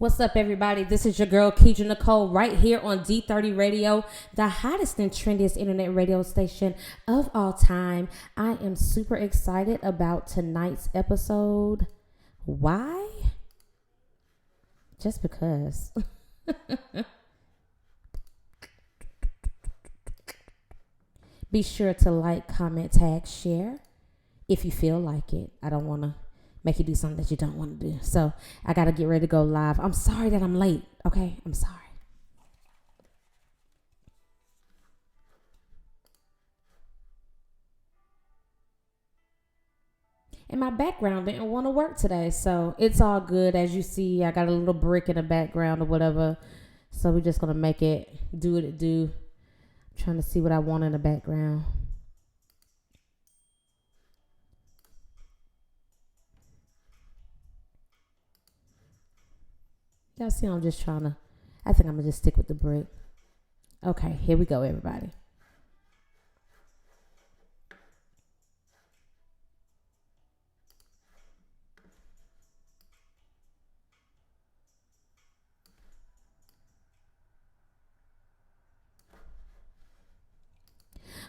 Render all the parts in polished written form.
What's up, everybody? This is your girl, Keidra Nicole, right here on D30 Radio, the hottest and trendiest internet radio station of all time. I am super excited about tonight's episode. Why? Just because. Be sure to like, comment, tag, share if you feel like it. I don't want to make you do something that you don't want to do. So I got to get ready to go live. I'm sorry that I'm late. Okay, I'm sorry. And my background didn't want to work today. So it's all good. As you see, I got a little brick in the background or whatever. So we're just going to make it do what it do. I'm trying to see what I want in the background. Y'all see, I'm just trying to, I think I'm going to just stick with the brick. Okay, here we go, everybody.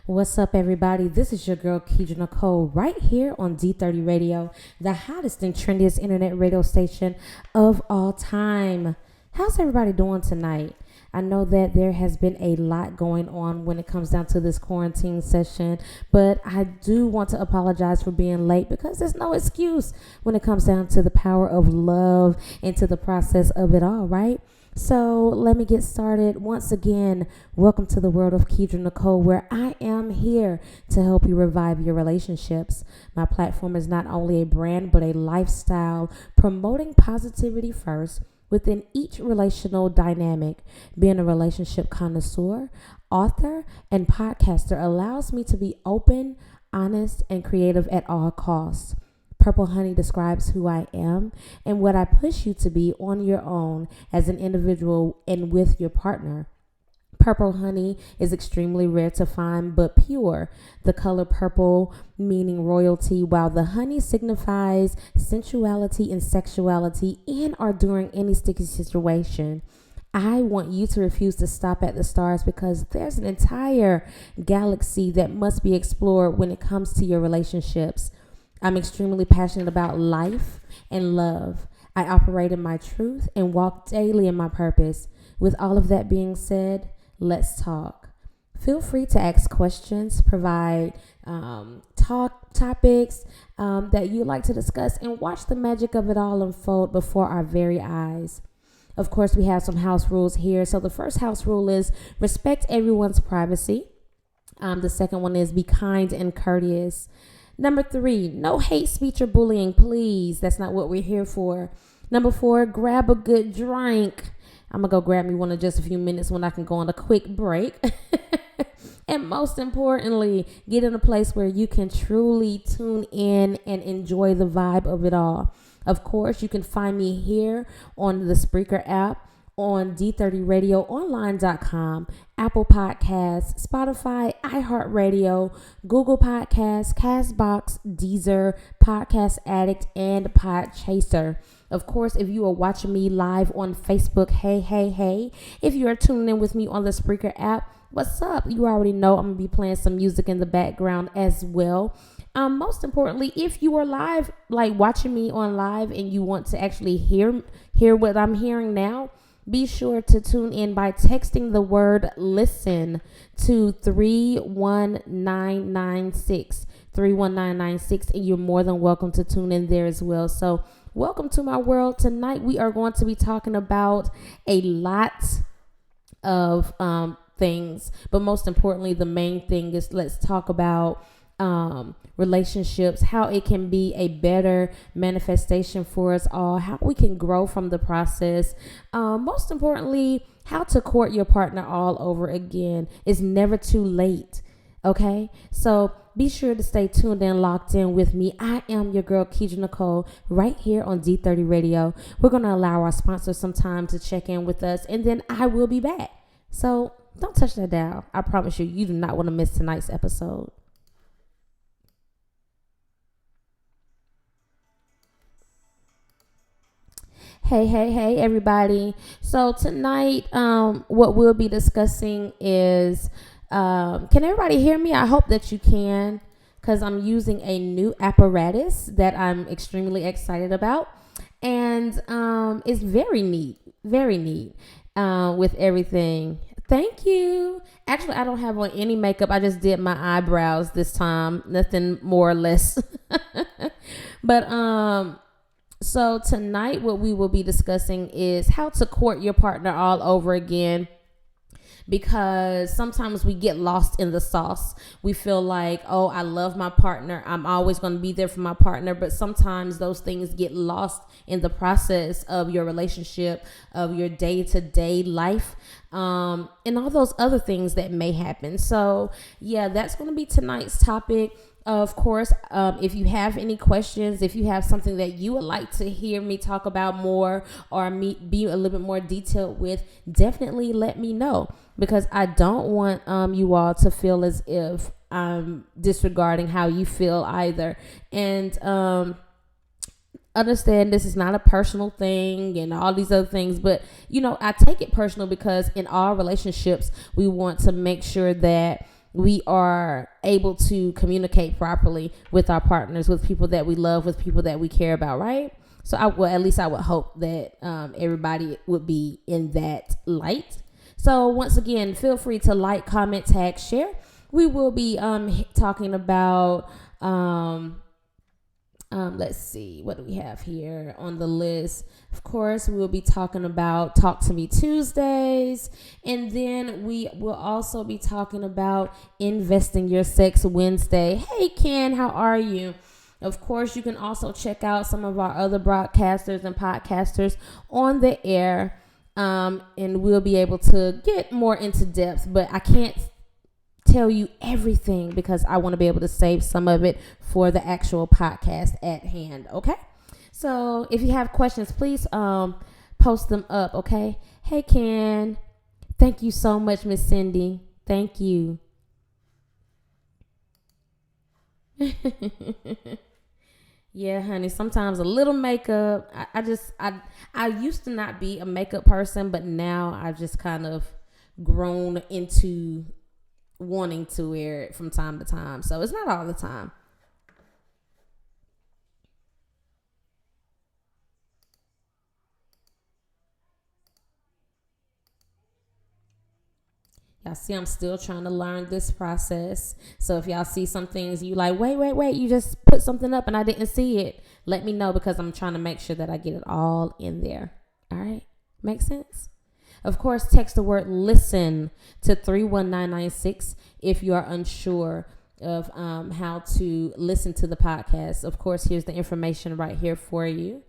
What's up, everybody? This is your girl, Keidra Nicole, right here on D30 Radio, the hottest and trendiest internet radio station of all time. How's everybody doing tonight? I know that there has been a lot going on when it comes down to this quarantine session, but I do want to apologize for being late because there's no excuse when it comes down to the power of love and to the process of it all, right? So let me get started. Once again, welcome to the world of Keidra Nicole, where I am here to help you revive your relationships. My platform is not only a brand, but a lifestyle promoting positivity first within each relational dynamic. Being a relationship connoisseur, author, and podcaster allows me to be open, honest, and creative at all costs. Purple Honey describes who I am and what I push you to be on your own as an individual and with your partner. Purple honey is extremely rare to find, but pure. The color purple meaning royalty, while the honey signifies sensuality and sexuality in or during any sticky situation. I want you to refuse to stop at the stars because there's an entire galaxy that must be explored when it comes to your relationships. I'm extremely passionate about life and love. I operate in my truth and walk daily in my purpose. With all of that being said, let's talk. Feel free to ask questions, provide topics that you'd like to discuss, and watch the magic of it all unfold before our very eyes. Of course, we have some house rules here. So the first house rule is respect everyone's privacy. The second one is be kind and courteous. Number 3, no hate speech or bullying, please. That's not what we're here for. Number 4, grab a good drink. I'm going to go grab me one in just a few minutes when I can go on a quick break. And most importantly, get in a place where you can truly tune in and enjoy the vibe of it all. Of course, you can find me here on the Spreaker app, on D30RadioOnline.com, Apple Podcasts, Spotify, iHeartRadio, Google Podcasts, Castbox, Deezer, Podcast Addict, and Podchaser. Of course, if you are watching me live on Facebook, hey. If you are tuning in with me on the Spreaker app, what's up? You already know I'm going to be playing some music in the background as well. Most importantly, if you are live, like watching me on live and you want to actually hear what I'm hearing now, be sure to tune in by texting the word listen to 31996, and you're more than welcome to tune in there as well. So welcome to my world. Tonight we are going to be talking about a lot of things, but most importantly, the main thing is let's talk about relationships, how it can be a better manifestation for us all, how we can grow from the process. Most importantly, how to court your partner all over again. It's never too late. Okay, so be sure to stay tuned and locked in with me. I am your girl, Keidra Nicole, right here on D30 Radio. We're going to allow our sponsors some time to check in with us, and then I will be back. So don't touch that dial. I promise you, you do not want to miss tonight's episode. Hey, everybody. So tonight, what we'll be discussing is, can everybody hear me? I hope that you can, because I'm using a new apparatus that I'm extremely excited about. And it's very neat with everything. Thank you. Actually, I don't have on any makeup. I just did my eyebrows this time. Nothing more or less. But so tonight what we will be discussing is how to court your partner all over again, because sometimes we get lost in the sauce. We feel like, oh, I love my partner, I'm always going to be there for my partner, but sometimes those things get lost in the process of your relationship, of your day-to-day life, and all those other things that may happen. So yeah, that's going to be tonight's topic. Of course, if you have any questions, if you have something that you would like to hear me talk about more, or me be a little bit more detailed with, definitely let me know, because I don't want you all to feel as if I'm disregarding how you feel either. And understand this is not a personal thing and all these other things, but I take it personal because in all relationships we want to make sure that we are able to communicate properly with our partners, with people that we love, with people that we care about, right? So at least I would hope that everybody would be in that light. So once again, feel free to like, comment, tag, share. We will be talking about let's see, what do we have here on the list? Of course, we will be talking about Talk to Me Tuesdays. And then we will also be talking about Investing Your Sex Wednesday. Hey, Ken, how are you? Of course, you can also check out some of our other broadcasters and podcasters on the air. And we'll be able to get more into depth, but I can't tell you everything because I want to be able to save some of it for the actual podcast at hand. Okay, so if you have questions, please post them up. Okay. Hey, Ken, thank you so much. Miss Cindy, thank you. Yeah, honey, sometimes a little makeup. I used to not be a makeup person, but now I've just kind of grown into wanting to wear it from time to time. So it's not all the time. Y'all see, I'm still trying to learn this process. So if y'all see some things you like, wait, you just put something up and I didn't see it, let me know, because I'm trying to make sure that I get it all in there. All right. Makes sense? Of course, text the word listen to 31996 if you are unsure of how to listen to the podcast. Of course, here's the information right here for you.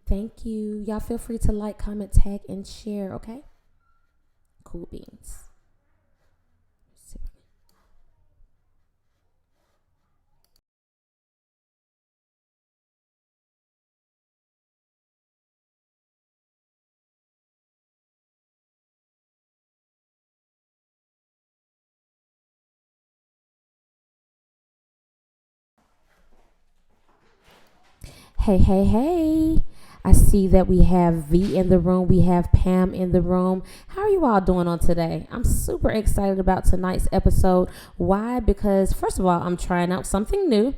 Thank you. Y'all feel free to like, comment, tag, and share, okay? Cool beans. Hey. I see that we have V in the room. We have Pam in the room. How are you all doing on today? I'm super excited about tonight's episode. Why? Because first of all, I'm trying out something new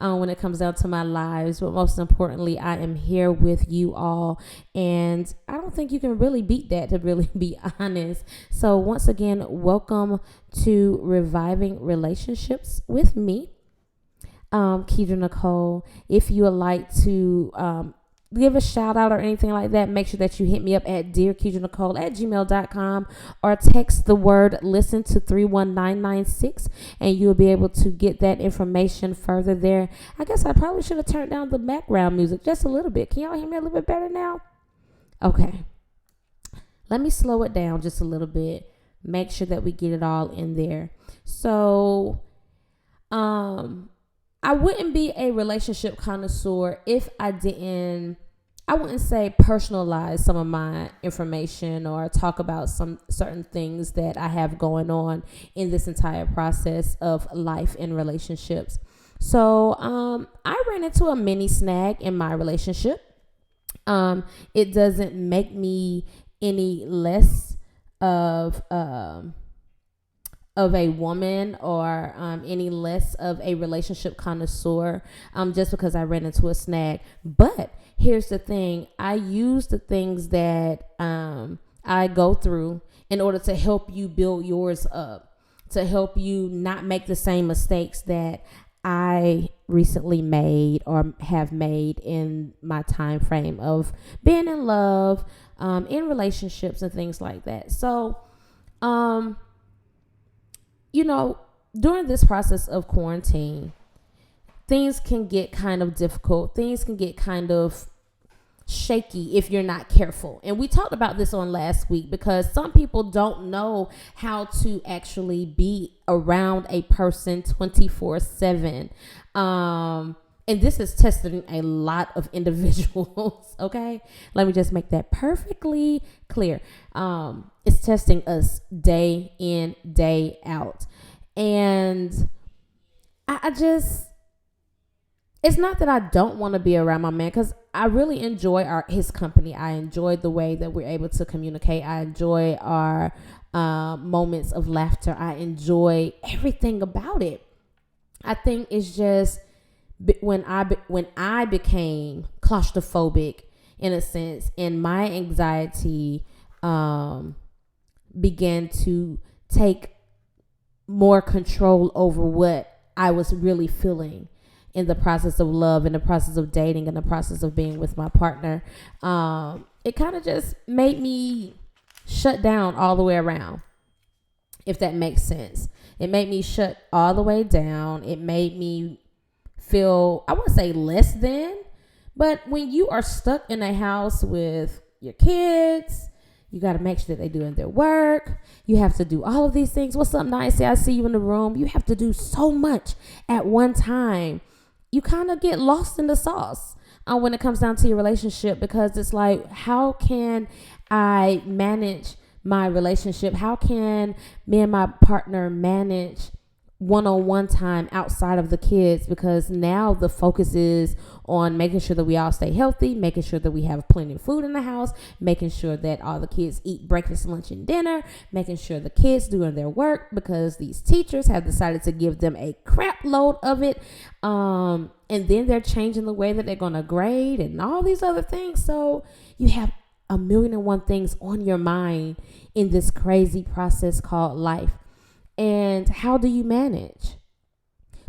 when it comes down to my lives. But most importantly, I am here with you all. And I don't think you can really beat that, to really be honest. So once again, welcome to Reviving Relationships with me, Keidra Nicole. If you would like to give a shout out or anything like that, make sure that you hit me up at dearkeidrenicole@gmail.com, or text the word listen to 31996 and you'll be able to get that information further there. I guess I probably should have turned down the background music just a little bit. Can y'all hear me a little bit better now? Okay. Let me slow it down just a little bit. Make sure that we get it all in there. So, I wouldn't be a relationship connoisseur if I didn't I wouldn't say personalize some of my information or talk about some certain things that I have going on in this entire process of life and relationships. So I ran into a mini snag in my relationship. It doesn't make me any less of a woman or any less of a relationship connoisseur just because I ran into a snag. But here's the thing. I use the things that I go through in order to help you build yours up, to help you not make the same mistakes that I recently made or have made in my time frame of being in love, in relationships and things like that. So, during this process of quarantine, things can get kind of difficult. Things can get kind of shaky if you're not careful. And we talked about this on last week because some people don't know how to actually be around a person 24/7. And this is testing a lot of individuals. Okay. Let me just make that perfectly clear. It's testing us day in, day out. And I just, it's not that I don't want to be around my man, because I really enjoy his company. I enjoy the way that we're able to communicate. I enjoy our moments of laughter. I enjoy everything about it. I think it's just when I became claustrophobic in a sense, and my anxiety began to take more control over what I was really feeling in the process of love, in the process of dating, in the process of being with my partner. It kind of just made me shut down all the way around, if that makes sense. It made me shut all the way down. It made me feel, I wouldn't say less than, but when you are stuck in a house with your kids, you got to make sure that they're doing their work. You have to do all of these things. What's up, Nice? I see you in the room. You have to do so much at one time. You kind of get lost in the sauce when it comes down to your relationship, because it's like, how can I manage my relationship? How can me and my partner manage one-on-one time outside of the kids? Because now the focus is on making sure that we all stay healthy, making sure that we have plenty of food in the house, making sure that all the kids eat breakfast, lunch, and dinner, making sure the kids doing their work, because these teachers have decided to give them a crap load of it. And then they're changing the way that they're going to grade and all these other things. So you have a million and one things on your mind in this crazy process called life. And how do you manage?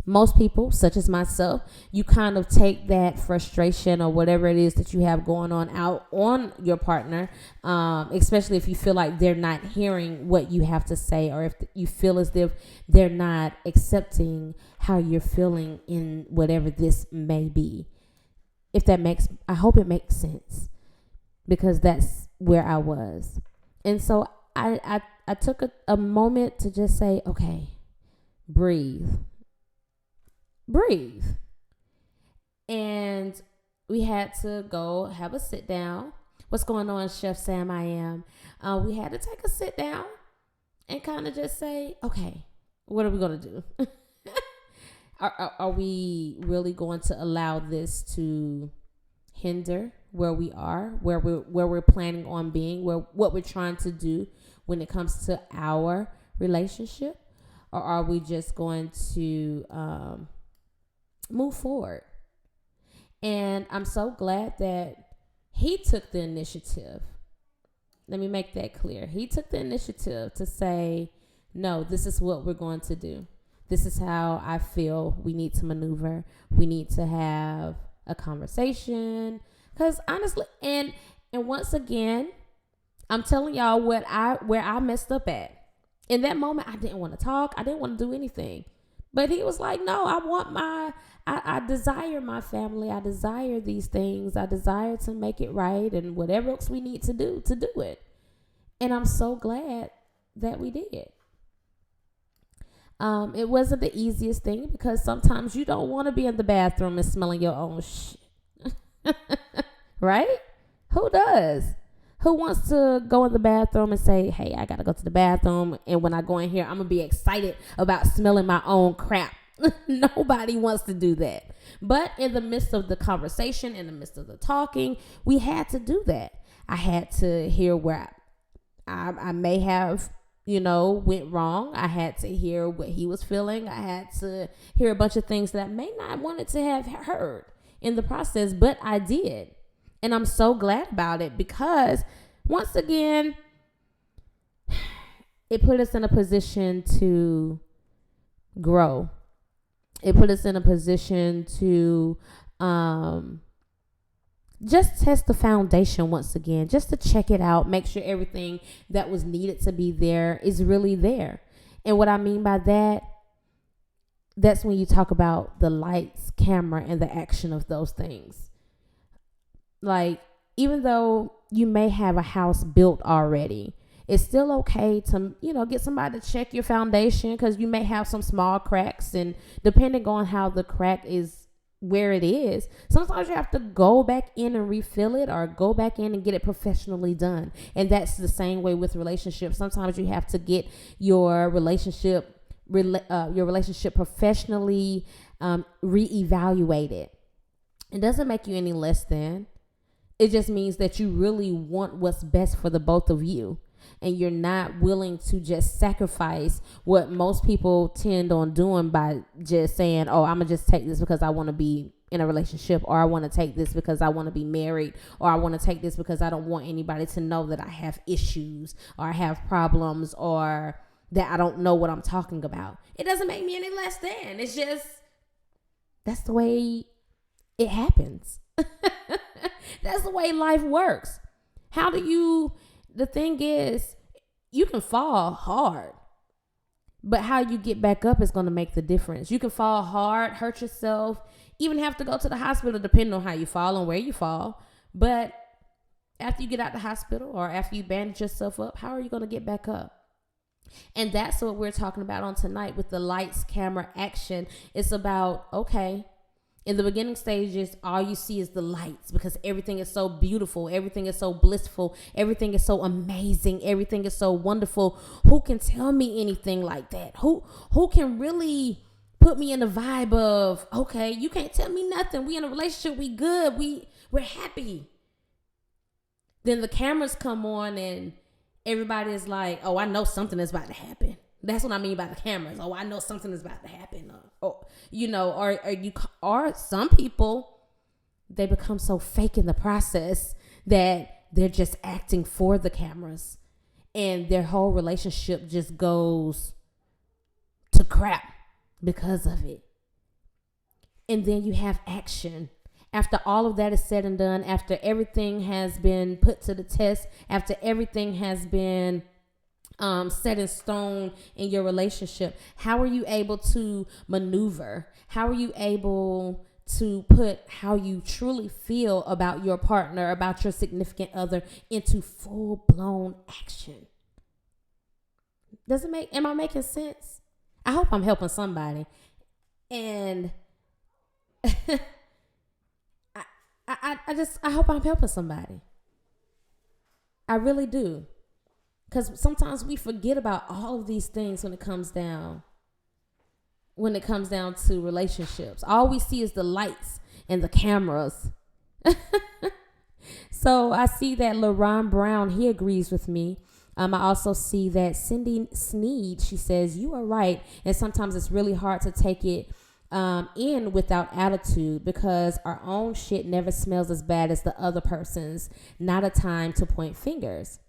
Most people, such as myself, you kind of take that frustration or whatever it is that you have going on out on your partner, especially if you feel like they're not hearing what you have to say, or if you feel as if they're not accepting how you're feeling in whatever this may be. I hope it makes sense, because that's where I was. And so I took a moment to just say, okay, breathe. And we had to go have a sit down. What's going on, Chef Sam? I am. We had to take a sit down and kind of just say, okay, what are we going to do? Are we really going to allow this to hinder where we are, where we're planning on being, what we're trying to do when it comes to our relationship? Or are we just going to move forward? And I'm so glad that he took the initiative. Let me make that clear. He took the initiative to say, no, this is what we're going to do. This is how I feel we need to maneuver. We need to have a conversation. Because honestly, and once again, I'm telling y'all where I messed up at. In that moment, I didn't want to talk. I didn't want to do anything. But he was like, no, I desire my family. I desire these things. I desire to make it right, and whatever else we need to do it. And I'm so glad that we did. It wasn't the easiest thing, because sometimes you don't want to be in the bathroom and smelling your own shit. Right? Who does? Who wants to go in the bathroom and say, hey, I got to go to the bathroom, and when I go in here, I'm going to be excited about smelling my own crap. Nobody wants to do that. But in the midst of the conversation, in the midst of the talking, we had to do that. I had to hear where I may have, went wrong. I had to hear what he was feeling. I had to hear a bunch of things that I may not wanted to have heard in the process, but I did. And I'm so glad about it because, once again, it put us in a position to grow. It put us in a position to just test the foundation once again, just to check it out, make sure everything that was needed to be there is really there. And what I mean by that, that's when you talk about the lights, camera, and the action of those things. Like, even though you may have a house built already, it's still okay to, get somebody to check your foundation, because you may have some small cracks, and depending on how the crack is, where it is, sometimes you have to go back in and refill it, or go back in and get it professionally done. And that's the same way with relationships. Sometimes you have to get your relationship professionally reevaluated. It doesn't make you any less than. It just means that you really want what's best for the both of you. And you're not willing to just sacrifice what most people tend on doing by just saying, oh, I'm going to just take this because I want to be in a relationship, or I want to take this because I want to be married, or I want to take this because I don't want anybody to know that I have issues, or I have problems, or that I don't know what I'm talking about. It doesn't make me any less than. It's just, that's the way it happens. That's the way life works. The thing is, you can fall hard, but how you get back up is going to make the difference. You can fall hard, hurt yourself, even have to go to the hospital depending on how you fall and where you fall. But after you get out the hospital, or after you bandage yourself up, how are you going to get back up? And that's what we're talking about on tonight with the lights, camera, action. It's about, okay, in the beginning stages, all you see is the lights, because everything is so beautiful. Everything is so blissful. Everything is so amazing. Everything is so wonderful. Who can tell me anything like that? Who can really put me in the vibe of, okay, you can't tell me nothing. We in a relationship. We good. We're happy. Then the cameras come on and everybody is like, oh, I know something is about to happen. That's what I mean by the cameras. Oh, I know something is about to happen. Or some people, they become so fake in the process that they're just acting for the cameras, and their whole relationship just goes to crap because of it. And then you have action. After all of that is said and done, after everything has been put to the test, after everything has been set in stone in your relationship, how are you able to maneuver? How are you able to put how you truly feel about your partner, about your significant other, into full-blown action? Am I making sense? I hope I'm helping somebody. And I hope I'm helping somebody. I really do. Because sometimes we forget about all of these things when it comes down to relationships. All we see is the lights and the cameras. So I see that LaRon Brown, he agrees with me. I also see that Cindy Sneed, she says, you are right. And sometimes it's really hard to take it in without attitude, because our own shit never smells as bad as the other person's. Not a time to point fingers.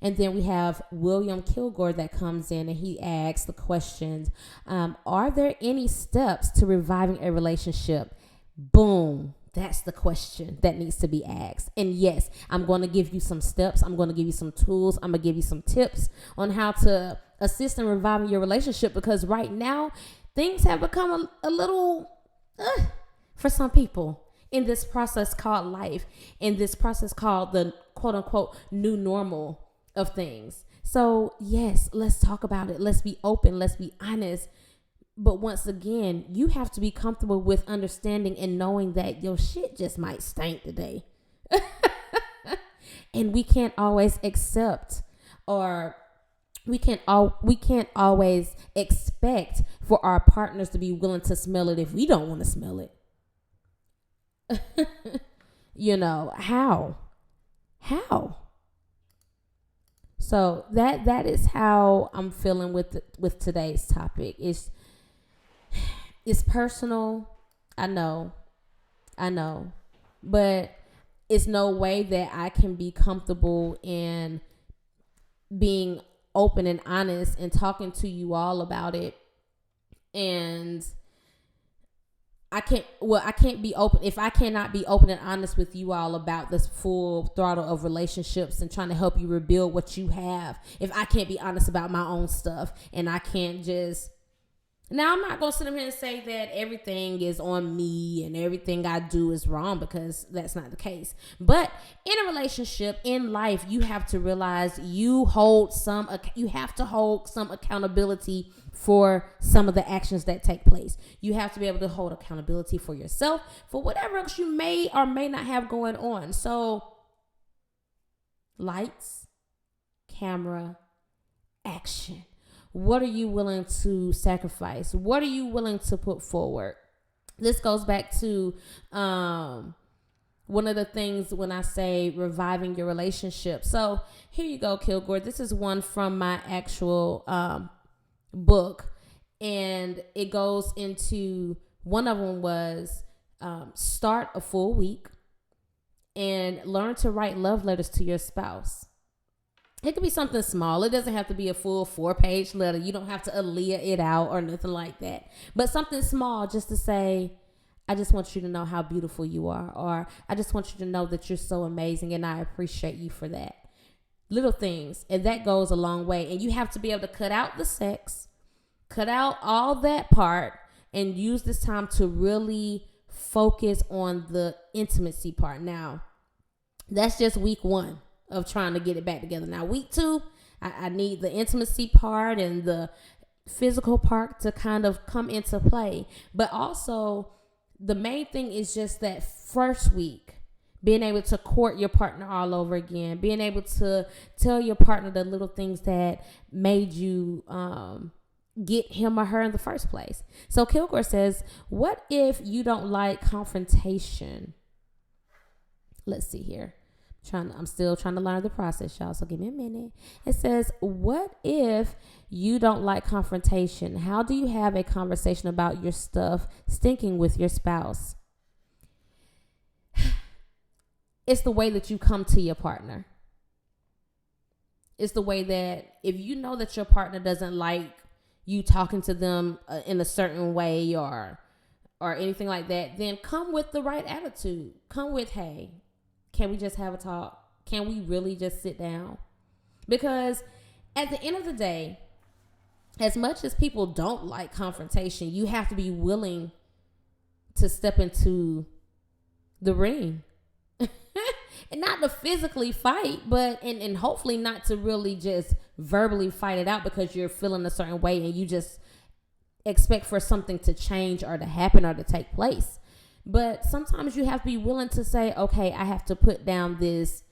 And then we have William Kilgore that comes in, and he asks the questions, are there any steps to reviving a relationship? Boom. That's the question that needs to be asked. And yes, I'm going to give you some steps. I'm going to give you some tools. I'm going to give you some tips on how to assist in reviving your relationship, because right now things have become a little, for some people, in this process called life, in this process called the quote unquote new normal of things. So yes, let's talk about it. Let's be open. Let's be honest. But once again, you have to be comfortable with understanding and knowing that your shit just might stink today. And we can't always accept, or we can't always expect for our partners to be willing to smell it if we don't want to smell it. How? So that is how I'm feeling with today's topic. It's personal. I know, but it's no way that I can be comfortable in being open and honest and talking to you all about it. And I can't be open if I cannot be open and honest with you all about this full throttle of relationships and trying to help you rebuild what you have. If I can't be honest about my own stuff, and I can't just, now I'm not going to sit here and say that everything is on me and everything I do is wrong, because that's not the case. But in a relationship, in life, you have to realize you have to hold some accountability for some of the actions that take place. You have to be able to hold accountability for yourself, for whatever else you may or may not have going on. So, lights, camera, action. What are you willing to sacrifice? What are you willing to put forward? This goes back to one of the things when I say reviving your relationship. So here you go, Kilgore. This is one from my actual book. And it goes into, one of them was start a full week and learn to write love letters to your spouse. It could be something small. It doesn't have to be a full 4-page letter. You don't have to Aaliyah it out or nothing like that. But something small, just to say, I just want you to know how beautiful you are. Or I just want you to know that you're so amazing and I appreciate you for that. Little things. And that goes a long way. And you have to be able to cut out the sex, cut out all that part, and use this time to really focus on the intimacy part. Now, that's just week 1 of trying to get it back together. Now, week 2, I need the intimacy part and the physical part to kind of come into play. But also, the main thing is just that first week, being able to court your partner all over again, being able to tell your partner the little things that made you get him or her in the first place. So Kilgore says, what if you don't like confrontation? Let's see here. I'm still trying to learn the process, y'all, so give me a minute. It says, what if you don't like confrontation? How do you have a conversation about your stuff stinking with your spouse? It's the way that you come to your partner. It's the way that if you know that your partner doesn't like you talking to them in a certain way or anything like that, then come with the right attitude. Come with, hey, can we just have a talk? Can we really just sit down? Because at the end of the day, as much as people don't like confrontation, you have to be willing to step into the ring. And not to physically fight, but and hopefully not to really just verbally fight it out because you're feeling a certain way and you just expect for something to change or to happen or to take place. But sometimes you have to be willing to say, okay, I have to put down this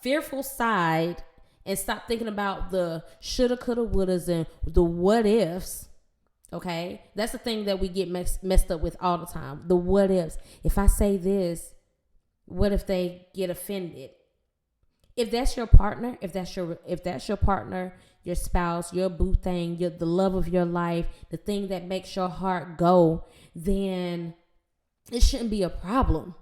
fearful side and stop thinking about the shoulda, coulda, wouldas and the what ifs. Okay? That's the thing that we get messed up with all the time. The what ifs. If I say this, what if they get offended? If that's your partner, if that's your partner, your spouse, your boo thing, the love of your life, the thing that makes your heart go, then it shouldn't be a problem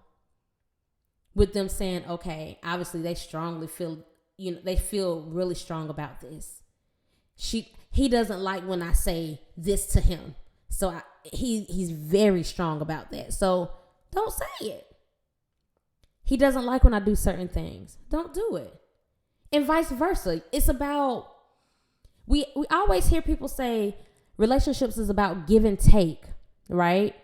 with them saying, okay, obviously they strongly feel, they feel really strong about this. He doesn't like when I say this to him. So he's very strong about that. So don't say it. He doesn't like when I do certain things. Don't do it. And vice versa. It's about, we always hear people say relationships is about give and take, right?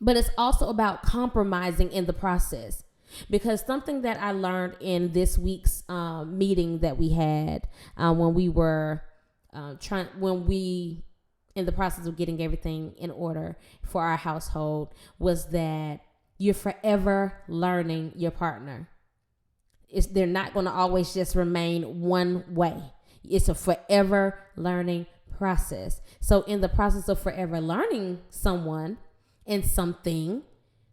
But it's also about compromising in the process. Because something that I learned in this week's meeting that we had when we were in the process of getting everything in order for our household was that you're forever learning your partner. they're not going to always just remain one way. It's a forever learning process. So in the process of forever learning someone and something,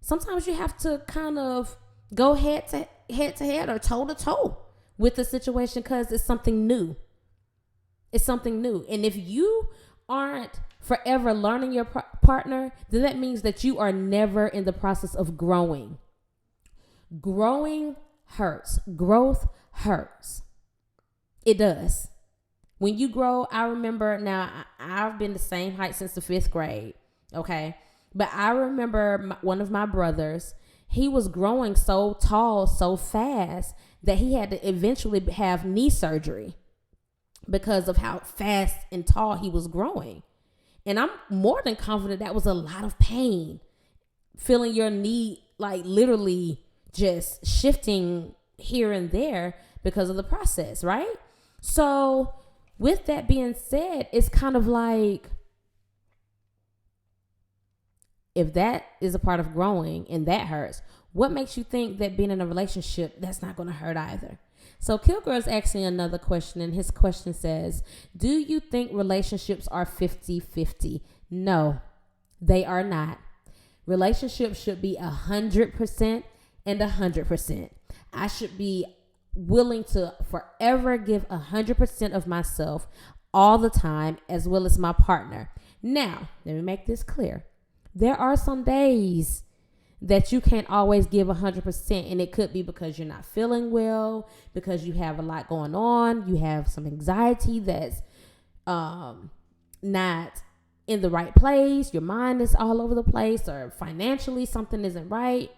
sometimes you have to kind of go head to head or toe to toe with the situation because it's something new. It's something new. And if you aren't forever learning your partner, then that means that you are never in the process of growing. Growing hurts. Growth hurts. It does. When you grow, I remember now, I've been the same height since the 5th grade. Okay. But I remember one of my brothers, he was growing so tall, so fast that he had to eventually have knee surgery because of how fast and tall he was growing. And I'm more than confident that was a lot of pain. Feeling your knee like literally just shifting here and there because of the process, right? So with that being said, it's kind of like, if that is a part of growing and that hurts, what makes you think that being in a relationship, that's not going to hurt either? So Kilgore is asking another question, and his question says, do you think relationships are 50-50? No, they are not. Relationships should be 100% and 100%. I should be willing to forever give 100% of myself all the time, as well as my partner. Now, let me make this clear. There are some days that you can't always give 100%, and it could be because you're not feeling well, because you have a lot going on, you have some anxiety that's not in the right place, your mind is all over the place, or financially something isn't right.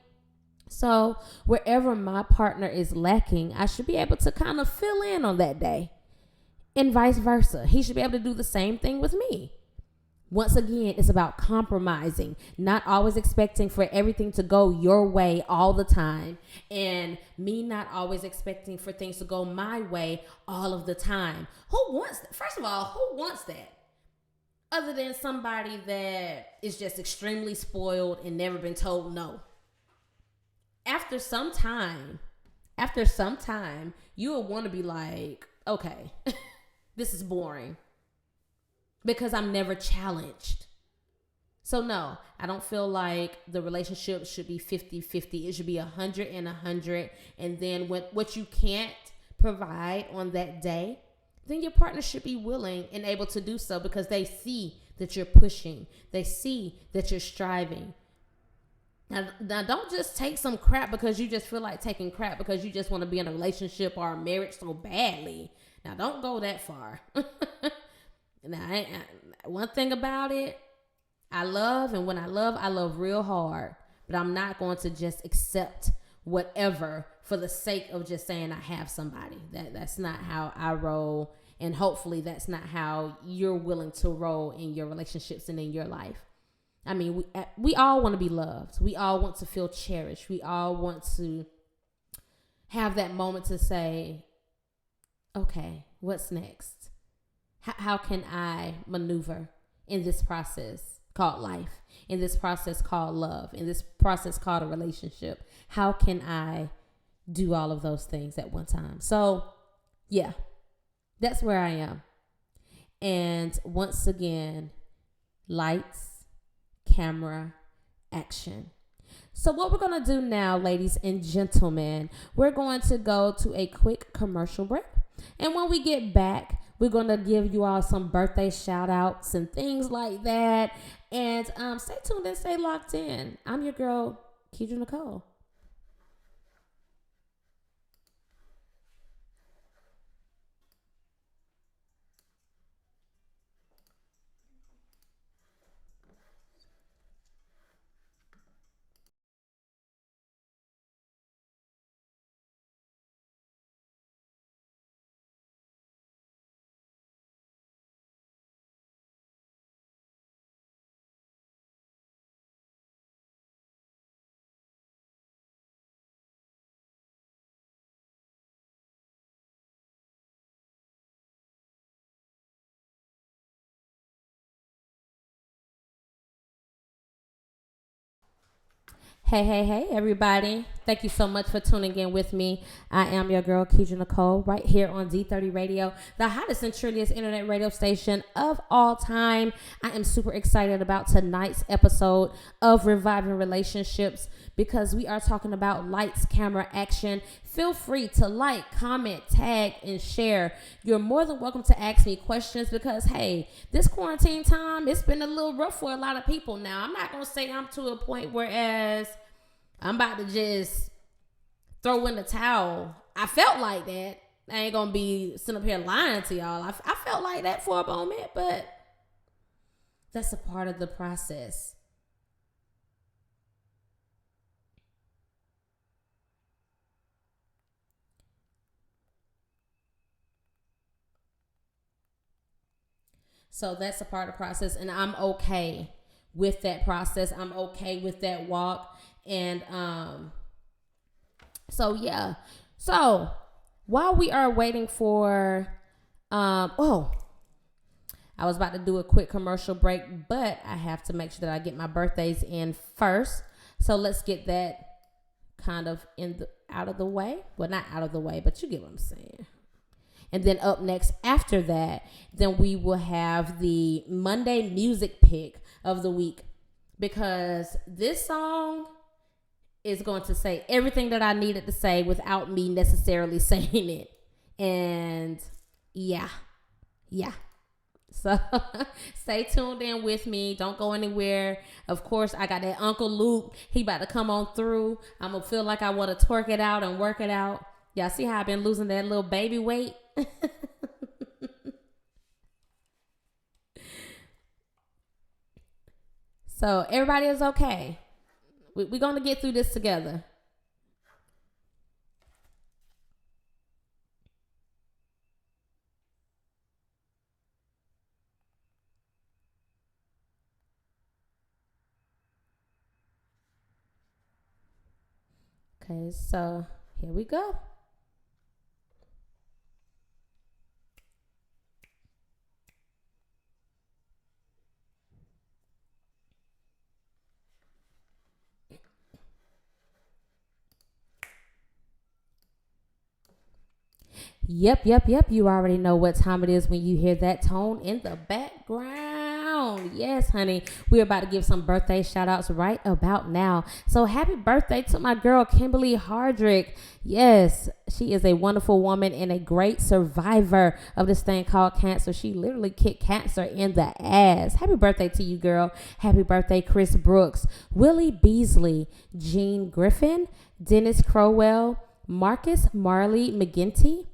So wherever my partner is lacking, I should be able to kind of fill in on that day, and vice versa. He should be able to do the same thing with me. Once again, it's about compromising, not always expecting for everything to go your way all the time, and me not always expecting for things to go my way all of the time. Who wants that? First of all, who wants that? Other than somebody that is just extremely spoiled and never been told no. After some time, you will want to be like, okay, this is boring. Because I'm never challenged. So no, I don't feel like the relationship should be 50-50. It should be 100 and 100. And then what you can't provide on that day, then your partner should be willing and able to do so, because they see that you're pushing. They see that you're striving. Now don't just take some crap because you just feel like taking crap because you just want to be in a relationship or a marriage so badly. Now don't go that far. Now, one thing about it, I love, and when I love real hard. But I'm not going to just accept whatever for the sake of just saying I have somebody. That's not how I roll, and hopefully that's not how you're willing to roll in your relationships and in your life. I mean, we all want to be loved. We all want to feel cherished. We all want to have that moment to say, okay, what's next? How can I maneuver in this process called life, in this process called love, in this process called a relationship? How can I do all of those things at one time? So, yeah, that's where I am. And once again, lights, camera, action. So what we're going to do now, ladies and gentlemen, we're going to go to a quick commercial break. And when we get back, we're going to give you all some birthday shout outs and things like that. And stay tuned and stay locked in. I'm your girl, Keidra Nicole. Hey, everybody. Thank you so much for tuning in with me. I am your girl, Keisha Nicole, right here on D30 Radio, the hottest and trendiest internet radio station of all time. I am super excited about tonight's episode of Reviving Relationships because we are talking about lights, camera, action. Feel free to like, comment, tag, and share. You're more than welcome to ask me questions because, hey, this quarantine time, it's been a little rough for a lot of people now. I'm not going to say I'm to a point whereas I'm about to just throw in the towel. I felt like that. I ain't going to be sitting up here lying to y'all. I felt like that for a moment, but that's a part of the process. So that's a part of the process, and I'm okay with that process. I'm okay with that walk. And so yeah. So while we are waiting for I was about to do a quick commercial break, but I have to make sure that I get my birthdays in first. So let's get that kind of out of the way. Well, not out of the way, but you get what I'm saying. And then up next after that, then we will have the Monday music pick of the week because this song is going to say everything that I needed to say without me necessarily saying it. And yeah. So stay tuned in with me. Don't go anywhere. Of course, I got that Uncle Luke. He about to come on through. I'm going to feel like I want to twerk it out and work it out. Y'all see how I've been losing that little baby weight? So everybody is okay. We're going to get through this together. Okay, so here we go. Yep. You already know what time it is when you hear that tone in the background. Yes, honey. We're about to give some birthday shout outs right about now. So happy birthday to my girl, Kimberly Hardrick. Yes, she is a wonderful woman and a great survivor of this thing called cancer. She literally kicked cancer in the ass. Happy birthday to you, girl. Happy birthday, Chris Brooks, Willie Beasley, Jean Griffin, Dennis Crowell, Marcus Marley McGinty,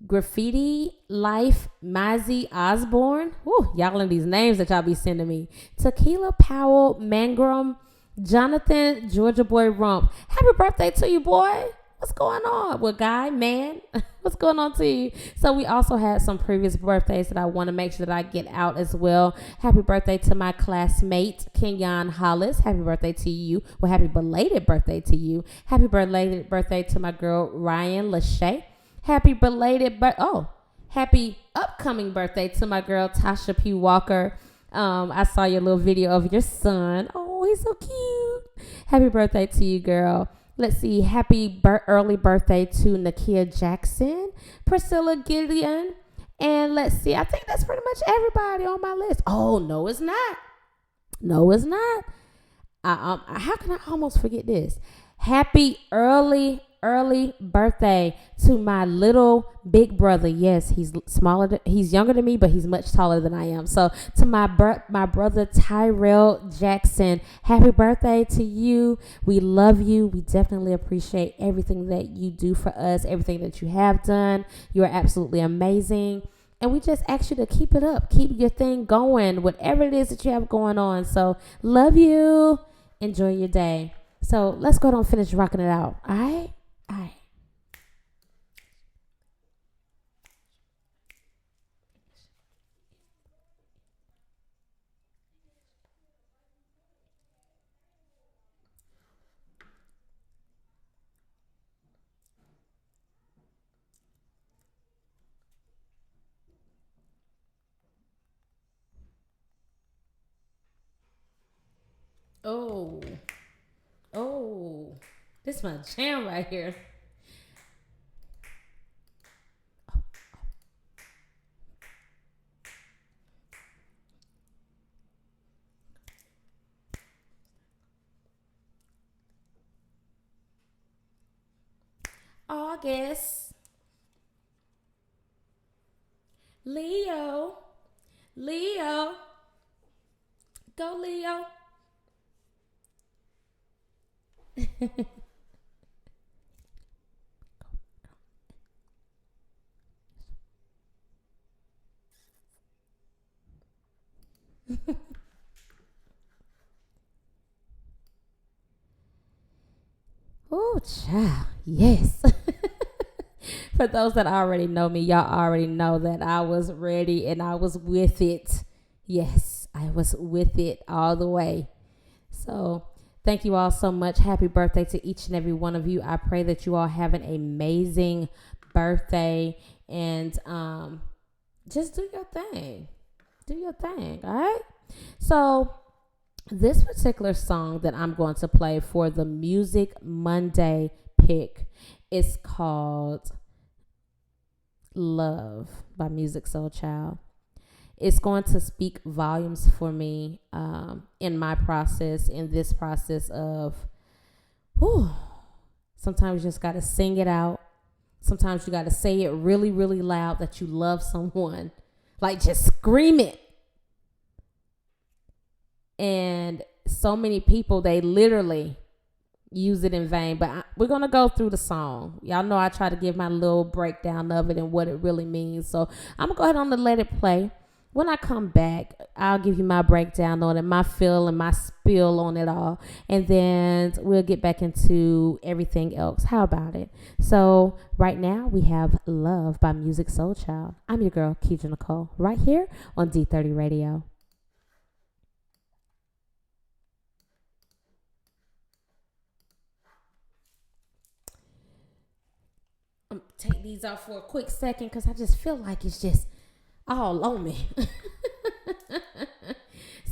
Graffiti Life, Mazzy Osborne. Woo, y'all in these names that y'all be sending me. Tequila Powell Mangrum, Jonathan Georgia Boy Rump. Happy birthday to you, boy. What's going on? Well, guy, man, what's going on to you? So we also had some previous birthdays that I want to make sure that I get out as well. Happy birthday to my classmate, Kenyon Hollis. Happy birthday to you. Well, happy belated birthday to you. Happy belated birthday to my girl, Ryan Lachey. Happy happy upcoming birthday to my girl, Tasha P. Walker. I saw your little video of your son. Oh, he's so cute. Happy birthday to you, girl. Let's see. Happy early birthday to Nakia Jackson, Priscilla Gideon. And let's see. I think that's pretty much everybody on my list. Oh, no, it's not. No, it's not. How can I almost forget this? Happy early birthday to my little big brother. Yes, he's he's younger than me, but he's much taller than I am. So to my brother Tyrell Jackson, happy birthday to you. We love you. We definitely appreciate everything that you do for us, everything that you have done. You are absolutely amazing. And we just ask you to keep it up. Keep your thing going, whatever it is that you have going on. So love you. Enjoy your day. So let's go and finish rocking it out. All right? All right. Oh. Oh. This my jam right here. August. Leo. Leo. Go, Leo. Oh, child. Yes. For those that already know me, y'all already know that I was ready and I was with it. Yes, I was with it all the way. So, thank you all so much. Happy birthday to each and every one of you. I pray that you all have an amazing birthday and just do your thing. Do your thing, all right? So, this particular song that I'm going to play for the Music Monday pick is called Love by Music Soul Child. It's going to speak volumes for me in my process, in this process of, whew, sometimes you just got to sing it out. Sometimes you got to say it really, really loud that you love someone. Like, just scream it. And so many people, they literally use it in vain. But we're going to go through the song. Y'all know I try to give my little breakdown of it and what it really means. So I'm going to go ahead on and let it play. When I come back, I'll give you my breakdown on it, my feel and my spill on it all. And then we'll get back into everything else. How about it? So right now we have Love by Music Soul Child. I'm your girl, Keisha Nicole, right here on D30 Radio. Take these off for a quick second because I just feel like it's just all on me.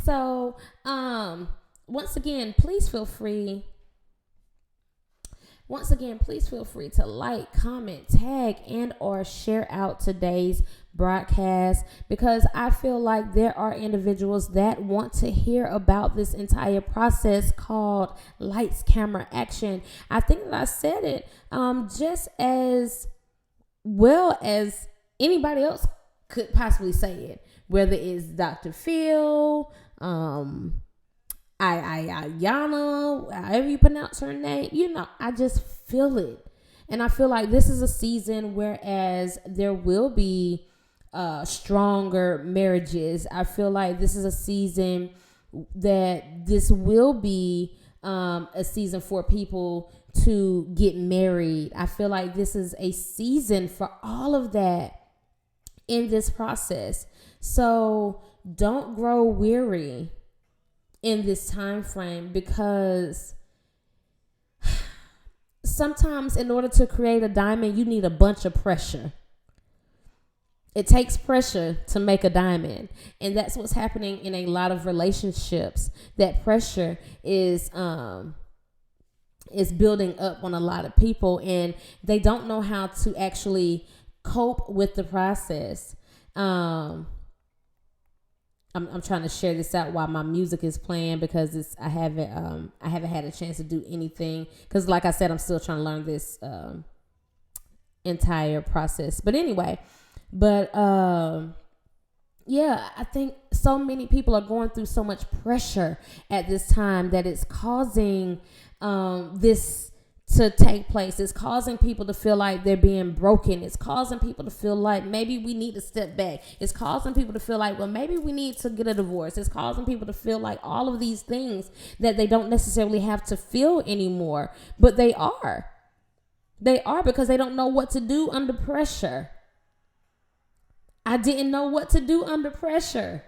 So, once again, please feel free. Once again, please feel free to like, comment, tag, and or share out today's broadcast because I feel like there are individuals that want to hear about this entire process called lights, camera, action. I think that I said it just as well as anybody else could possibly say it, whether it's Dr. Phil, Ayana, however you pronounce her name, I just feel it. And I feel like this is a season whereas there will be stronger marriages. I feel like this is a season that this will be a season for people to get married. I feel like this is a season for all of that in this process. So don't grow weary in this time frame because sometimes in order to create a diamond, you need a bunch of pressure. It takes pressure to make a diamond. And that's what's happening in a lot of relationships. That pressure is building up on a lot of people and they don't know how to actually cope with the process. I'm trying to share this out while my music is playing because I haven't had a chance to do anything because like I said, I'm still trying to learn this entire process. But anyway, yeah, I think so many people are going through so much pressure at this time that it's causing this to take place. It's causing people to feel like they're being broken. It's causing people to feel like maybe we need to step back. It's causing people to feel like, well, maybe we need to get a divorce. It's causing people to feel like all of these things that they don't necessarily have to feel anymore, but they are. They are because they don't know what to do under pressure. I didn't know what to do under pressure.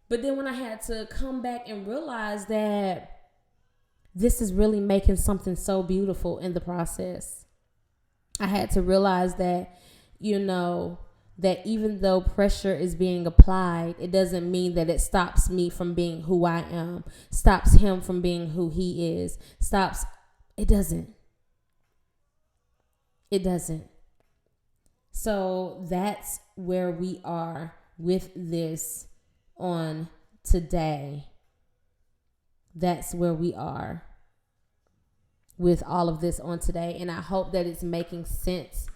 But then when I had to come back and realize that this is really making something so beautiful in the process. I had to realize that, that even though pressure is being applied, it doesn't mean that it stops me from being who I am, stops him from being who he is, stops It doesn't. It doesn't. So that's where we are with this on today. That's where we are with all of this on today. And I hope that it's making sense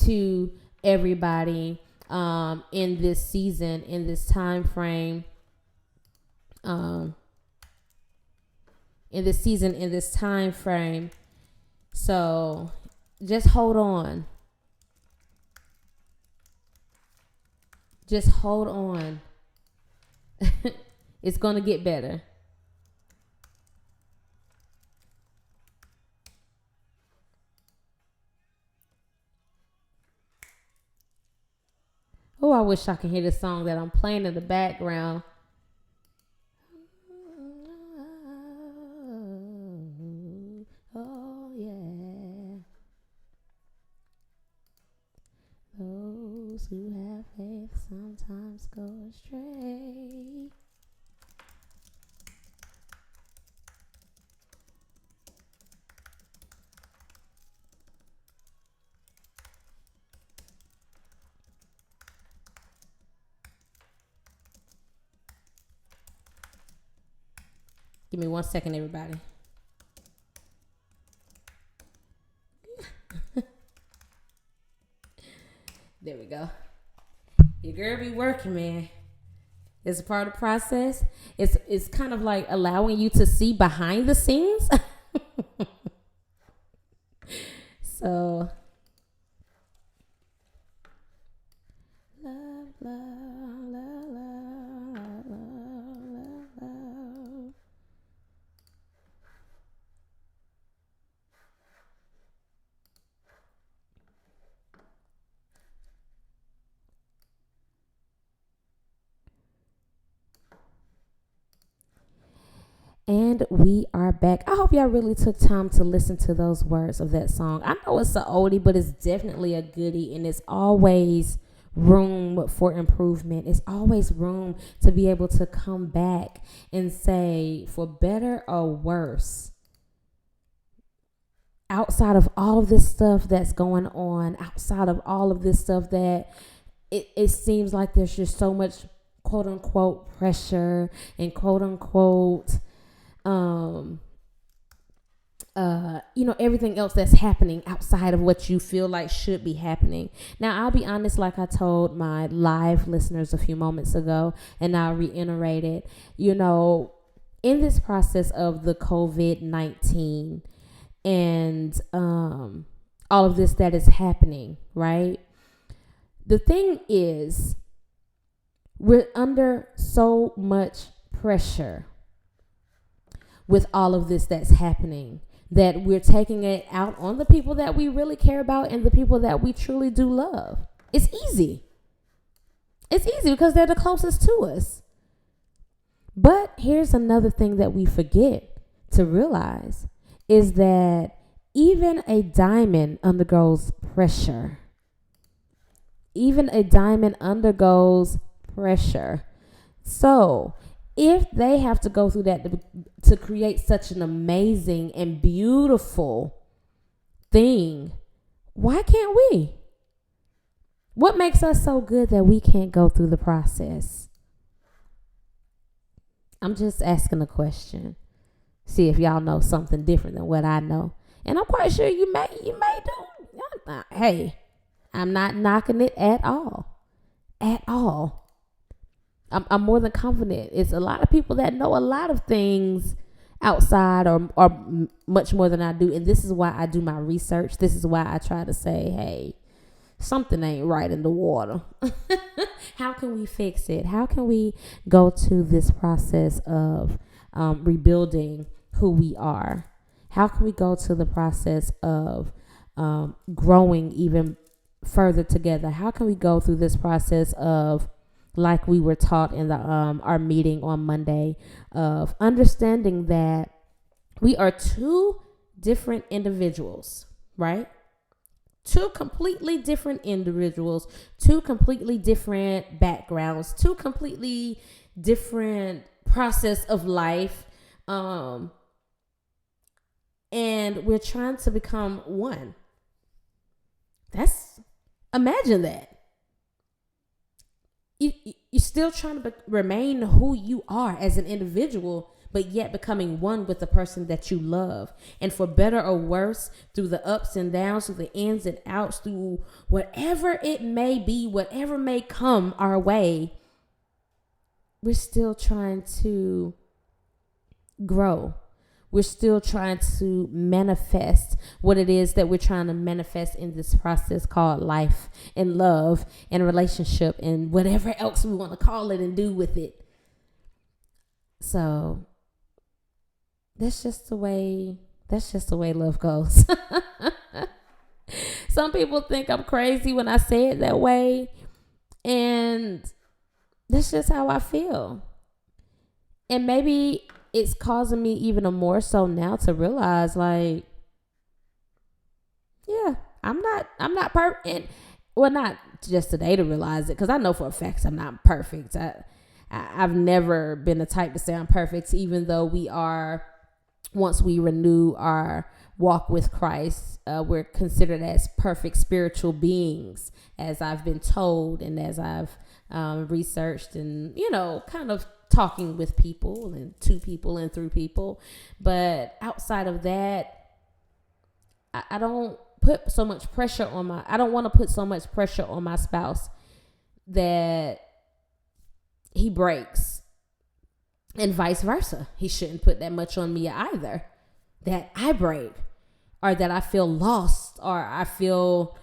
to everybody in this season, in this time frame, in this time frame. So just hold on. Just hold on. It's going to get better. Oh, I wish I could hear the song that I'm playing in the background. Oh, yeah. Those who have faith sometimes go astray. Give me 1 second, everybody. There we go. Your girl be working, man. It's a part of the process. It's kind of like allowing you to see behind the scenes. So, love, love, love, love, love, love. And we are back. I hope y'all really took time to listen to those words of that song. I know it's an oldie, but it's definitely a goodie, and it's always room for improvement. It's always room to be able to come back and say, for better or worse, outside of all of this stuff that's going on, outside of all of this stuff that it seems like there's just so much quote unquote pressure and quote unquote everything else that's happening outside of what you feel like should be happening. Now, I'll be honest, like I told my live listeners a few moments ago, and I'll reiterate it, in this process of the COVID-19 and all of this that is happening, right? The thing is, we're under so much pressure with all of this that's happening that we're taking it out on the people that we really care about and the people that we truly do love. It's easy. It's easy because they're the closest to us. But here's another thing that we forget to realize is that even a diamond undergoes pressure. Even a diamond undergoes pressure. So if they have to go through that to create such an amazing and beautiful thing, why can't we? What makes us so good that we can't go through the process? I'm just asking a question. See if y'all know something different than what I know. And I'm quite sure you may do. Hey, I'm not knocking it at all. At all. I'm more than confident. It's a lot of people that know a lot of things outside or much more than I do. And this is why I do my research. This is why I try to say, hey, something ain't right in the water. How can we fix it? How can we go to this process of rebuilding who we are? How can we go to the process of growing even further together? How can we go through this process of, like we were taught in the our meeting on Monday, of understanding that we are two different individuals, right? Two completely different individuals, two completely different backgrounds, two completely different process of life. And and we're trying to become one. Imagine that. You're still trying to remain who you are as an individual, but yet becoming one with the person that you love. And for better or worse, through the ups and downs, through the ins and outs, through whatever it may be, whatever may come our way, we're still trying to grow. We're still trying to manifest what it is that we're trying to manifest in this process called life and love and relationship and whatever else we want to call it and do with it. So that's just the way love goes. Some people think I'm crazy when I say it that way, and that's just how I feel. And maybe it's causing me even more so now to realize, like, yeah, I'm not perfect. Well, not just today to realize it, because I know for a fact I'm not perfect. I've never been the type to say I'm perfect, even though we are, once we renew our walk with Christ, we're considered as perfect spiritual beings, as I've been told and as I've researched and, kind of talking with people and to people and through people. But outside of that, I don't put so much pressure on I don't want to put so much pressure on my spouse that he breaks, and vice versa. He shouldn't put that much on me either, that I break or that I feel lost or I feel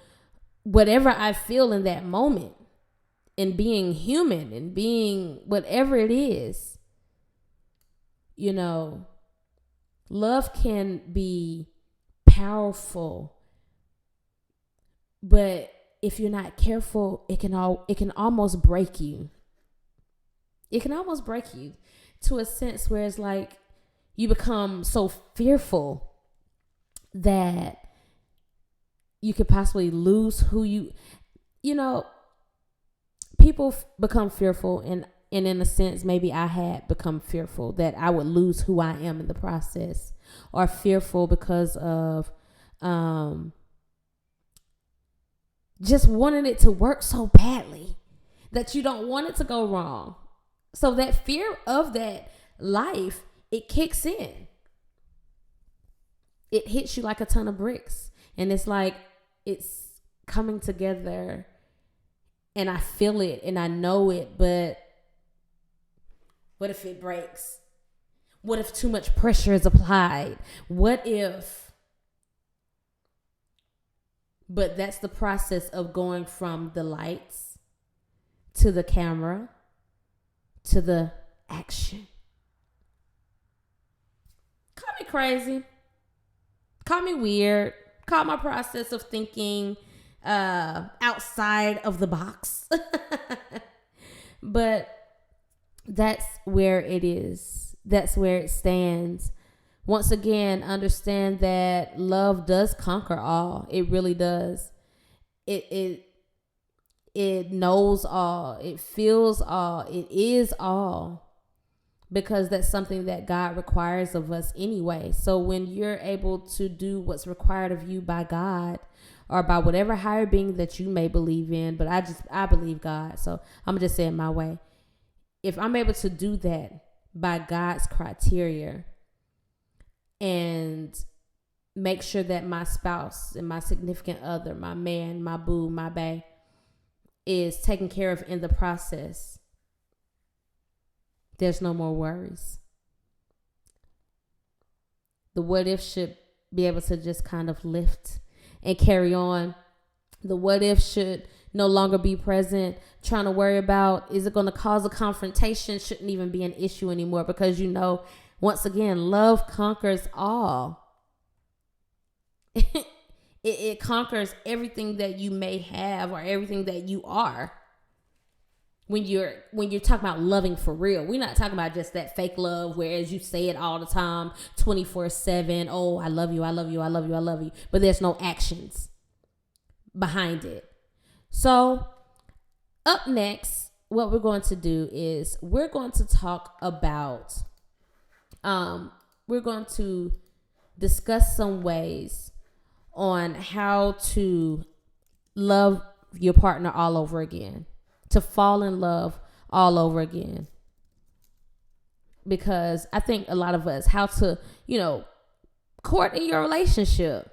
whatever I feel in that moment. And being human and being whatever it is, love can be powerful, but if you're not careful, it can almost break you. It can almost break you to a sense where it's like you become so fearful that you could possibly lose who people become fearful, and in a sense, maybe I had become fearful that I would lose who I am in the process, or fearful because of just wanting it to work so badly that you don't want it to go wrong. So that fear of that life, it kicks in. It hits you like a ton of bricks, and it's like it's coming together. And I feel it and I know it, but what if it breaks? What if too much pressure is applied? What if? But that's the process of going from the lights to the camera to the action. Call me crazy. Call me weird. Call my process of thinking outside of the box. But that's where it is. That's where it stands. Once again, understand that love does conquer all. It really does. It knows all. It feels all. It is all. Because that's something that God requires of us anyway. So when you're able to do what's required of you by God, or by whatever higher being that you may believe in, but I believe God. So I'm just saying my way. If I'm able to do that by God's criteria and make sure that my spouse and my significant other, my man, my boo, my bae, is taken care of in the process, there's no more worries. The what if should be able to just kind of lift and carry on. The what if should no longer be present. Trying to worry about, is it going to cause a confrontation, shouldn't even be an issue anymore, because once again, love conquers all. It conquers everything that you may have or everything that you are. When you're talking about loving for real, we're not talking about just that fake love, whereas you say it all the time, 24/7. Oh, I love you, I love you, I love you, I love you. But there's no actions behind it. So up next, what we're going to do is we're going to talk about, we're going to discuss some ways on how to love your partner all over again, to fall in love all over again. Because I think a lot of us, how to, court in your relationship.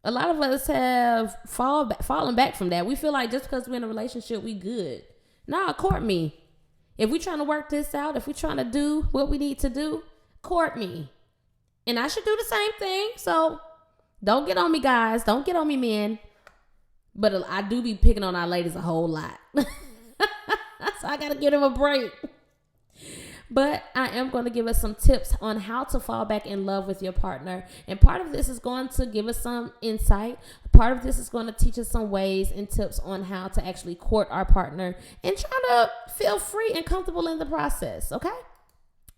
A lot of us have fallen back from that. We feel like just because we're in a relationship, we good. Nah, court me. If we're trying to work this out, if we're trying to do what we need to do, court me. And I should do the same thing. So don't get on me, guys. Don't get on me, men. But I do be picking on our ladies a whole lot. So I got to give them a break. But I am going to give us some tips on how to fall back in love with your partner. And part of this is going to give us some insight. Part of this is going to teach us some ways and tips on how to actually court our partner and try to feel free and comfortable in the process. Okay?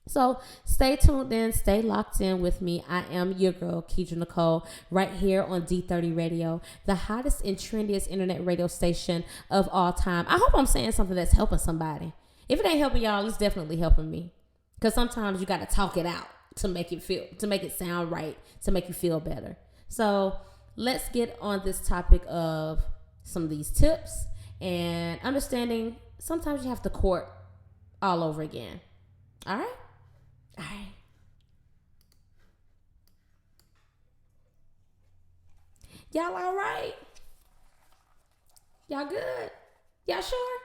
So stay tuned in, stay locked in with me. I am your girl, Keidra Nicole, right here on D30 Radio, the hottest and trendiest internet radio station of all time. I hope I'm saying something that's helping somebody. If it ain't helping y'all, it's definitely helping me. Because sometimes you got to talk it out to make it sound right, to make you feel better. So let's get on this topic of some of these tips and understanding sometimes you have to court all over again. All right? All right. Y'all all right? Y'all good? Y'all sure?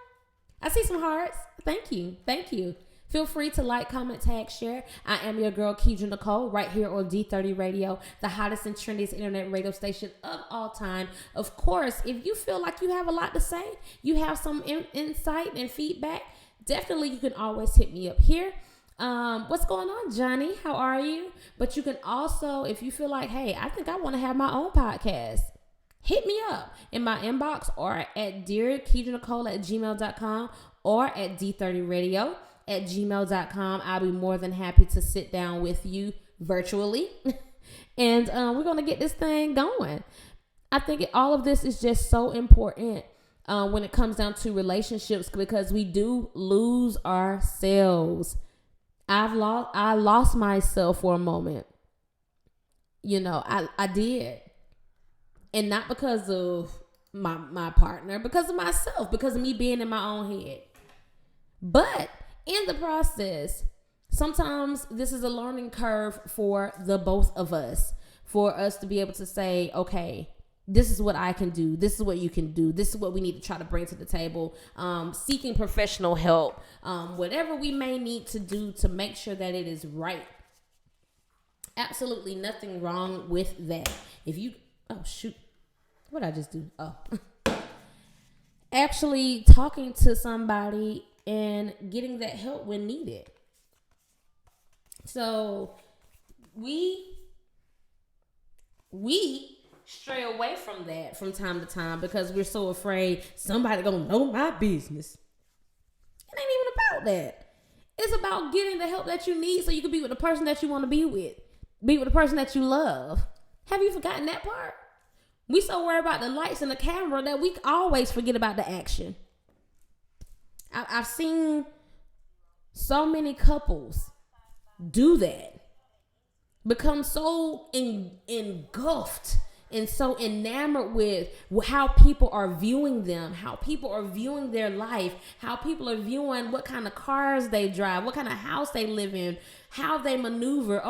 I see some hearts. Thank you. Thank you. Feel free to like, comment, tag, share. I am your girl, Keidra Nicole, right here on D30 Radio, the hottest and trendiest internet radio station of all time. Of course, if you feel like you have a lot to say, you have some insight and feedback, definitely you can always hit me up here. What's going on, Johnny? How are you? But you can also, if you feel like, hey, I think I want to have my own podcast, hit me up in my inbox or at dearkeidrannicole@gmail.com or at d30radio@gmail.com. I'll be more than happy to sit down with you virtually. And we're going to get this thing going. I think all of this is just so important when it comes down to relationships because we do lose ourselves. I lost myself for a moment. I did. And not because of my partner, because of myself, because of me being in my own head. But in the process, sometimes this is a learning curve for the both of us, for us to be able to say, okay, this is what I can do. This is what you can do. This is what we need to try to bring to the table. Seeking professional help, whatever we may need to do to make sure that it is right. Absolutely nothing wrong with that. Oh, shoot. What did I just do? Oh. Actually talking to somebody and getting that help when needed. So we stray away from that from time to time because we're so afraid somebody gonna know my business. It ain't even about that. It's about getting the help that you need so you can be with the person that you want to be with. Be with the person that you love. Have you forgotten that part? We so worried about the lights and the camera that we always forget about the action. I've seen so many couples do that. Become so engulfed and so enamored with how people are viewing them, how people are viewing their life, how people are viewing what kind of cars they drive, what kind of house they live in, how they maneuver,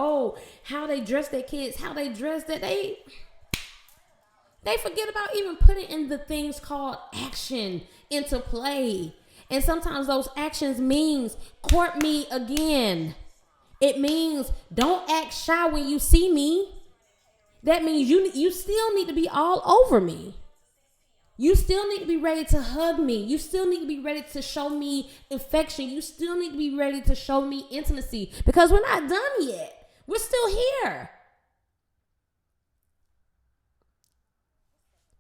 how they dress their kids, how they dress that they forget about even putting in the things called action into play. And sometimes those actions means court me again. It means don't act shy when you see me. That means you still need to be all over me. You still need to be ready to hug me. You still need to be ready to show me affection. You still need to be ready to show me intimacy because we're not done yet. We're still here.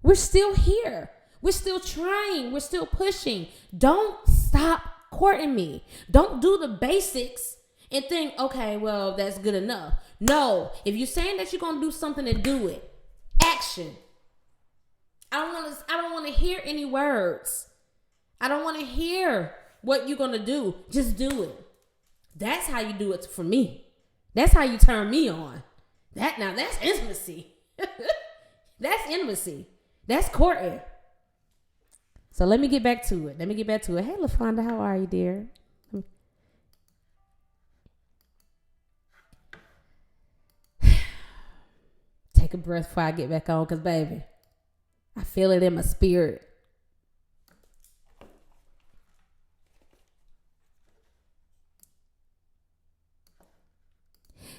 We're still here. We're still trying. We're still pushing. Don't stop courting me. Don't do the basics and think, okay, well, that's good enough. No, if you're saying that you're going to do something, to do it. Action. I don't want to hear any words. I don't want to hear what you're going to do. Just do it. That's how you do it for me. That's how you turn me on. That's intimacy. That's intimacy. That's courting. So let me get back to it. Hey, LaFonda, how are you, dear? Take a breath before I get back on, because, baby, I feel it in my spirit.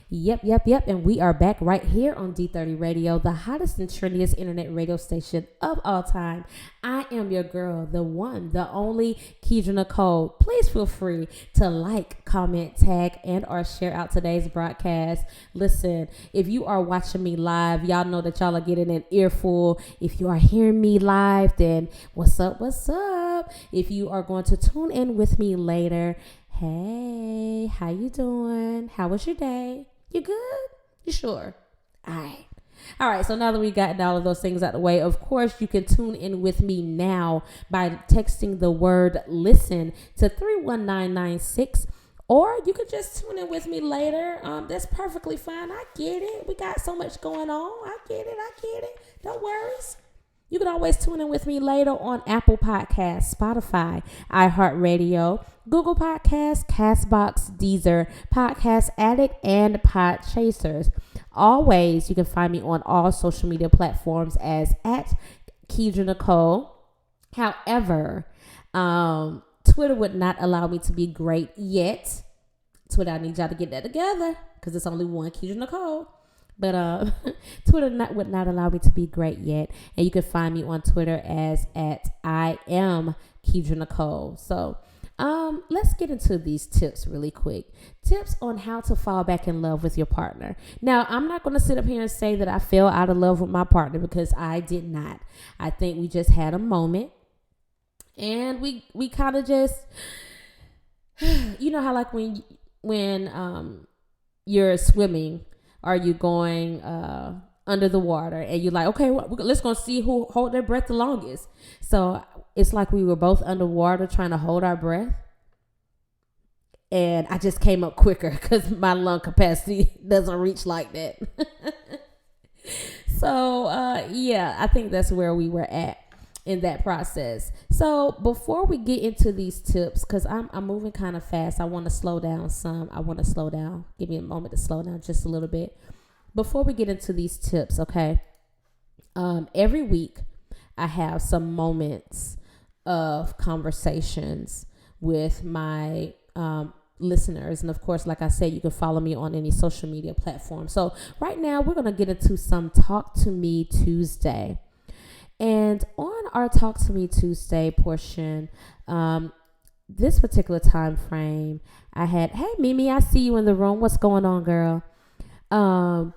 Yep. And we are back right here on D30 Radio, the hottest and trendiest internet radio station of all time. I am your girl, the one, the only Keidra Nicole. Please feel free to like, comment, tag, and or share out today's broadcast. Listen, if you are watching me live, y'all know that y'all are getting an earful. If you are hearing me live, then what's up? If you are going to tune in with me later, hey, how you doing? How was your day? You good? You sure? All right. So now that we've gotten all of those things out of the way, of course, you can tune in with me now by texting the word listen to 31996, or you could just tune in with me later. That's perfectly fine. I get it. We got so much going on. I get it. Don't worry. You can always tune in with me later on Apple Podcasts, Spotify, iHeartRadio, Google Podcasts, Castbox, Deezer, Podcast Addict, and Podchasers. Always, you can find me on all social media platforms as at Keidra Nicole. However, Twitter would not allow me to be great yet. Twitter, I need y'all to get that together, because it's only one Keidra Nicole. But Twitter would not allow me to be great yet. And you can find me on Twitter as at I am Keidra Nicole. So let's get into these tips really quick. Tips on how to fall back in love with your partner. Now, I'm not going to sit up here and say that I fell out of love with my partner, because I did not. I think we just had a moment. And we kind of just, you know how like when you're swimming, are you going under the water, and you're like, okay, let's go see who hold their breath the longest. So it's like we were both underwater trying to hold our breath. And I just came up quicker because my lung capacity doesn't reach like that. So, yeah, I think that's where we were at in that process. So before we get into these tips, because I'm moving kind of fast, I want to slow down some. Give me a moment to slow down just a little bit. Before we get into these tips, okay, every week I have some moments of conversations with my listeners. And of course, like I said, you can follow me on any social media platform. So right now we're going to get into some Talk to Me Tuesday. And on our Talk to Me Tuesday portion, this particular time frame, I had, hey, Mimi, I see you in the room. What's going on, girl? I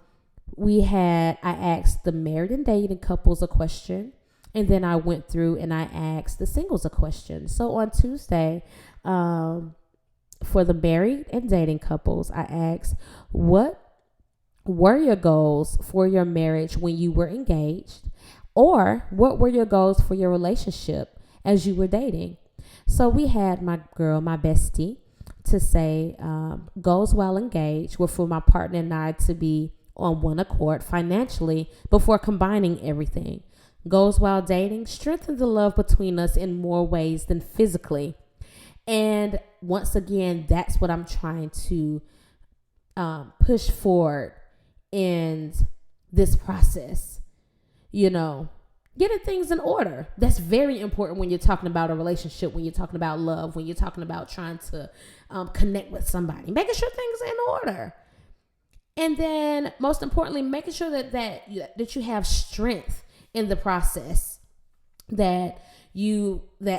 asked the married and dating couples a question, and then I went through and I asked the singles a question. So on Tuesday, for the married and dating couples, I asked, what were your goals for your marriage when you were engaged? Or what were your goals for your relationship as you were dating? So we had my girl, my bestie, to say goals while engaged were for my partner and I to be on one accord financially before combining everything. Goals while dating: strengthen the love between us in more ways than physically. And once again, that's what I'm trying to push forward in this process. You know, getting things in order. That's very important when you're talking about a relationship, when you're talking about love, when you're talking about trying to connect with somebody. Making sure things are in order. And then, most importantly, making sure that you have strength in the process. That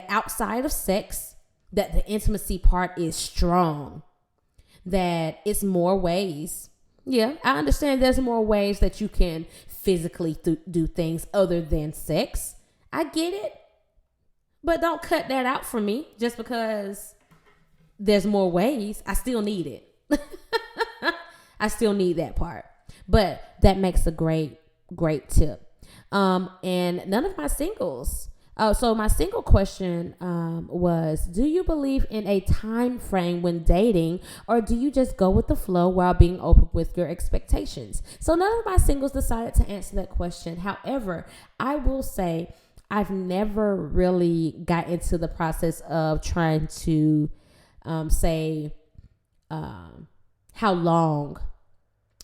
outside of sex, that the intimacy part is strong. That it's more ways. Yeah, I understand there's more ways that you can physically do things other than sex. I get it. But don't cut that out for me just because there's more ways. I still need it. I still need that part. But that makes a great tip. And none of my singles So my single question was, do you believe in a time frame when dating, or do you just go with the flow while being open with your expectations? So none of my singles decided to answer that question. However, I will say I've never really got into the process of trying to say how long,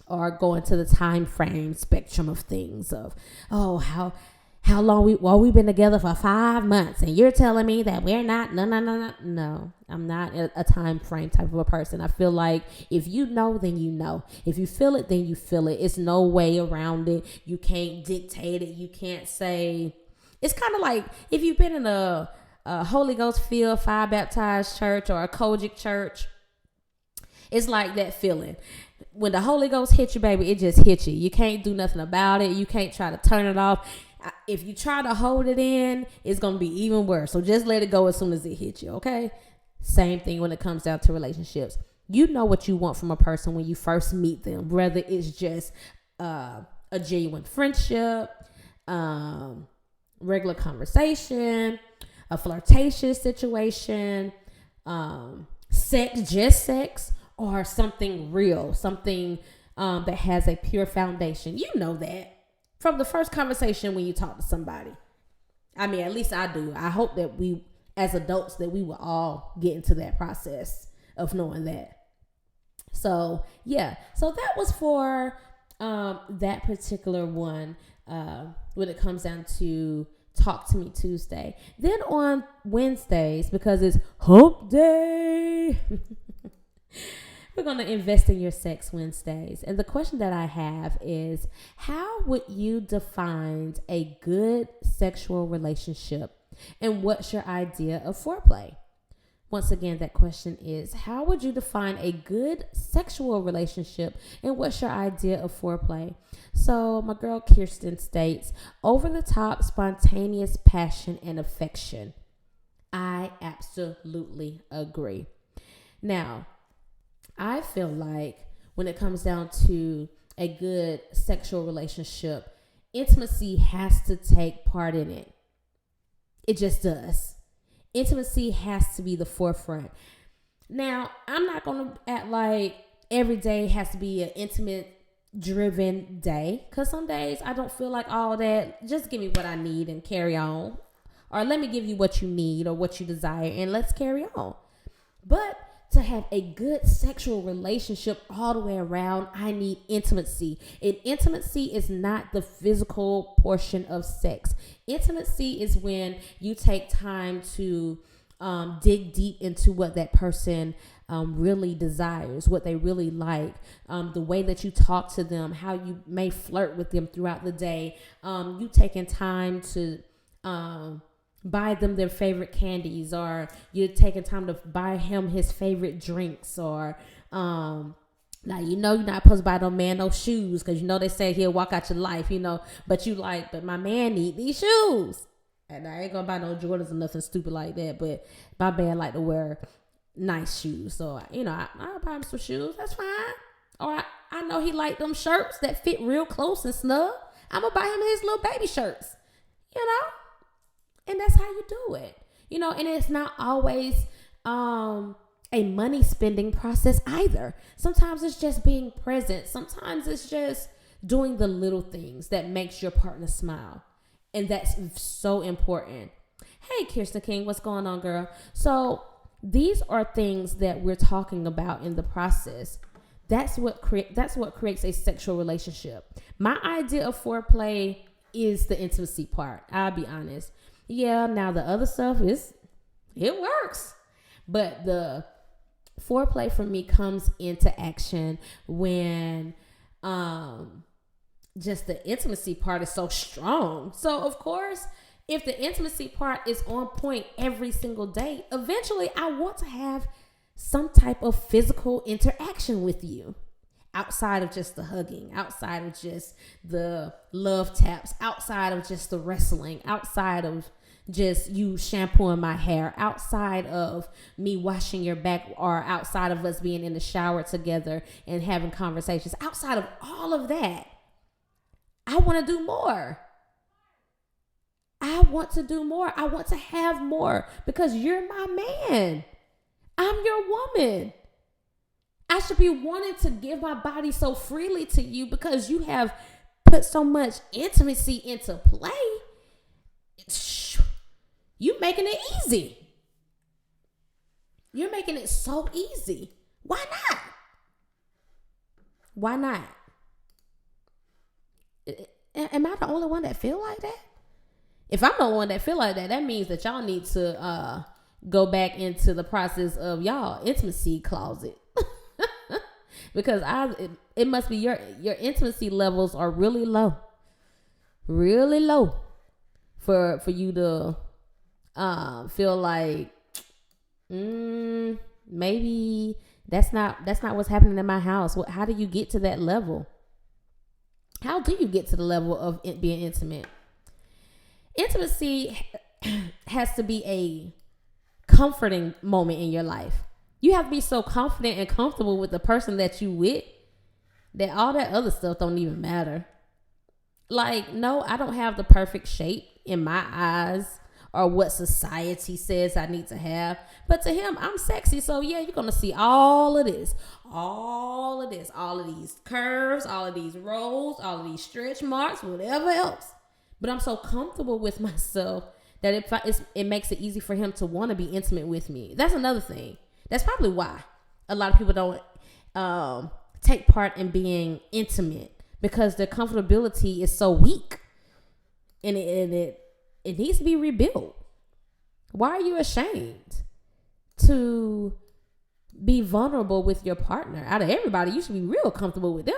or go into the time frame spectrum of things of, oh, how long we've been together for 5 months and you're telling me that we're not. No, I'm not a time frame type of a person. I feel like if you know, then you know. If you feel it, then you feel it. It's no way around it. You can't dictate it. You can't say. It's kind of like if you've been in a Holy Ghost filled, fire baptized church or a Kojic church. It's like that feeling. When the Holy Ghost hits you, baby, it just hits you. You can't do nothing about it. You can't try to turn it off. If you try to hold it in, it's going to be even worse. So just let it go as soon as it hits you, okay? Same thing when it comes down to relationships. You know what you want from a person when you first meet them, whether it's just a genuine friendship, regular conversation, a flirtatious situation, sex, or something real, something that has a pure foundation. You know that from the first conversation when you talk to somebody. I mean, at least I do. I hope that we, as adults, that we will all get into that process of knowing that. So, yeah. So that was for that particular one when it comes down to Talk to Me Tuesday. Then on Wednesdays, because it's Hump Day, we're going to invest in your sex Wednesdays. And the question that I have is, how would you define a good sexual relationship? And what's your idea of foreplay? Once again, that question is, how would you define a good sexual relationship? And what's your idea of foreplay? So my girl Kirsten states, over the top, spontaneous passion and affection. I absolutely agree. Now, I feel like when it comes down to a good sexual relationship, intimacy has to take part in it. It just does. Intimacy has to be the forefront. Now, I'm not going to act like every day has to be an intimate driven day, because some days I don't feel like all that. Just give me what I need and carry on. Or let me give you what you need or what you desire and let's carry on. But to have a good sexual relationship all the way around, I need intimacy. And intimacy is not the physical portion of sex. Intimacy is when you take time to dig deep into what that person really desires, what they really like, the way that you talk to them, how you may flirt with them throughout the day. You taking time to buy them their favorite candies, or you're taking time to buy him his favorite drinks, or now you know you're not supposed to buy no man no shoes, because you know they say he'll walk out your life, you know, but you like, but my man need these shoes, and I ain't gonna buy no Jordans or nothing stupid like that, but my man like to wear nice shoes, so you know I'll buy him some shoes, that's fine. Or I know he like them shirts that fit real close and snug, I'm gonna buy him his little baby shirts, you know. And that's how you do it, you know, and it's not always a money spending process either. Sometimes it's just being present. Sometimes it's just doing the little things that makes your partner smile. And that's so important. Hey, Kirsten King, what's going on, girl? So these are things that we're talking about in the process. That's what creates a sexual relationship. My idea of foreplay is the intimacy part. I'll be honest. Yeah, now the other stuff it works. But the foreplay for me comes into action when just the intimacy part is so strong. So of course, if the intimacy part is on point every single day, eventually I want to have some type of physical interaction with you. Outside of just the hugging, outside of just the love taps, outside of just the wrestling, outside of just you shampooing my hair, outside of me washing your back, or outside of us being in the shower together and having conversations, outside of all of that, I want to do more. I want to do more. I want to have more because you're my man. I'm your woman. I should be wanting to give my body so freely to you because you have put so much intimacy into play. You making it easy. You're making it so easy. Why not? Why not? Am I the only one that feel like that? If I'm the only one that feel like that, that means that y'all need to go back into the process of y'all intimacy closet. Because it must be your intimacy levels are really low. Really low for you to feel like maybe that's not what's happening in my house. How do you get to that level? How do you get to the level of being intimate? Intimacy has to be a comforting moment in your life. You have to be so confident and comfortable with the person that you with that all that other stuff don't even matter. Like, no, I don't have the perfect shape in my eyes or what society says I need to have. But to him, I'm sexy. So yeah, you're going to see all of this, all of these curves, all of these rolls, all of these stretch marks, whatever else. But I'm so comfortable with myself that it makes it easy for him to want to be intimate with me. That's another thing. That's probably why a lot of people don't take part in being intimate, because their comfortability is so weak, and it needs to be rebuilt. Why are you ashamed to be vulnerable with your partner? Out of everybody, you should be real comfortable with them.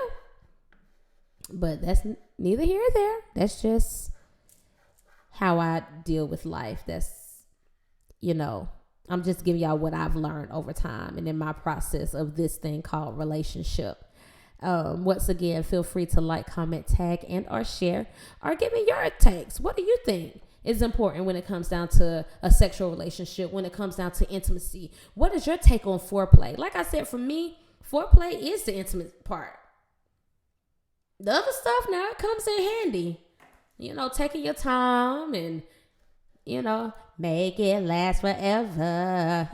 But that's neither here or there. That's just how I deal with life. That's, I'm just giving y'all what I've learned over time and in my process of this thing called relationship. Once again, feel free to like, comment, tag, and or share, or give me your takes. What do you think is important when it comes down to a sexual relationship, when it comes down to intimacy? What is your take on foreplay? Like I said, for me, foreplay is the intimate part. The other stuff now, it comes in handy. Taking your time and, make it last forever.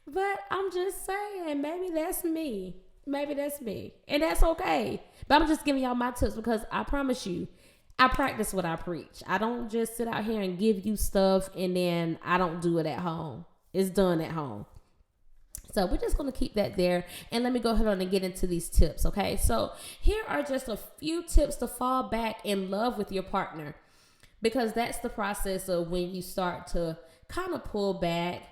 But I'm just saying, maybe that's me. And that's okay. But I'm just giving y'all my tips because I promise you, I practice what I preach. I don't just sit out here and give you stuff and then I don't do it at home. It's done at home. So we're just going to keep that there. And let me go ahead on and get into these tips, okay? So here are just a few tips to fall back in love with your partner, because that's the process of when you start to kind of pull back,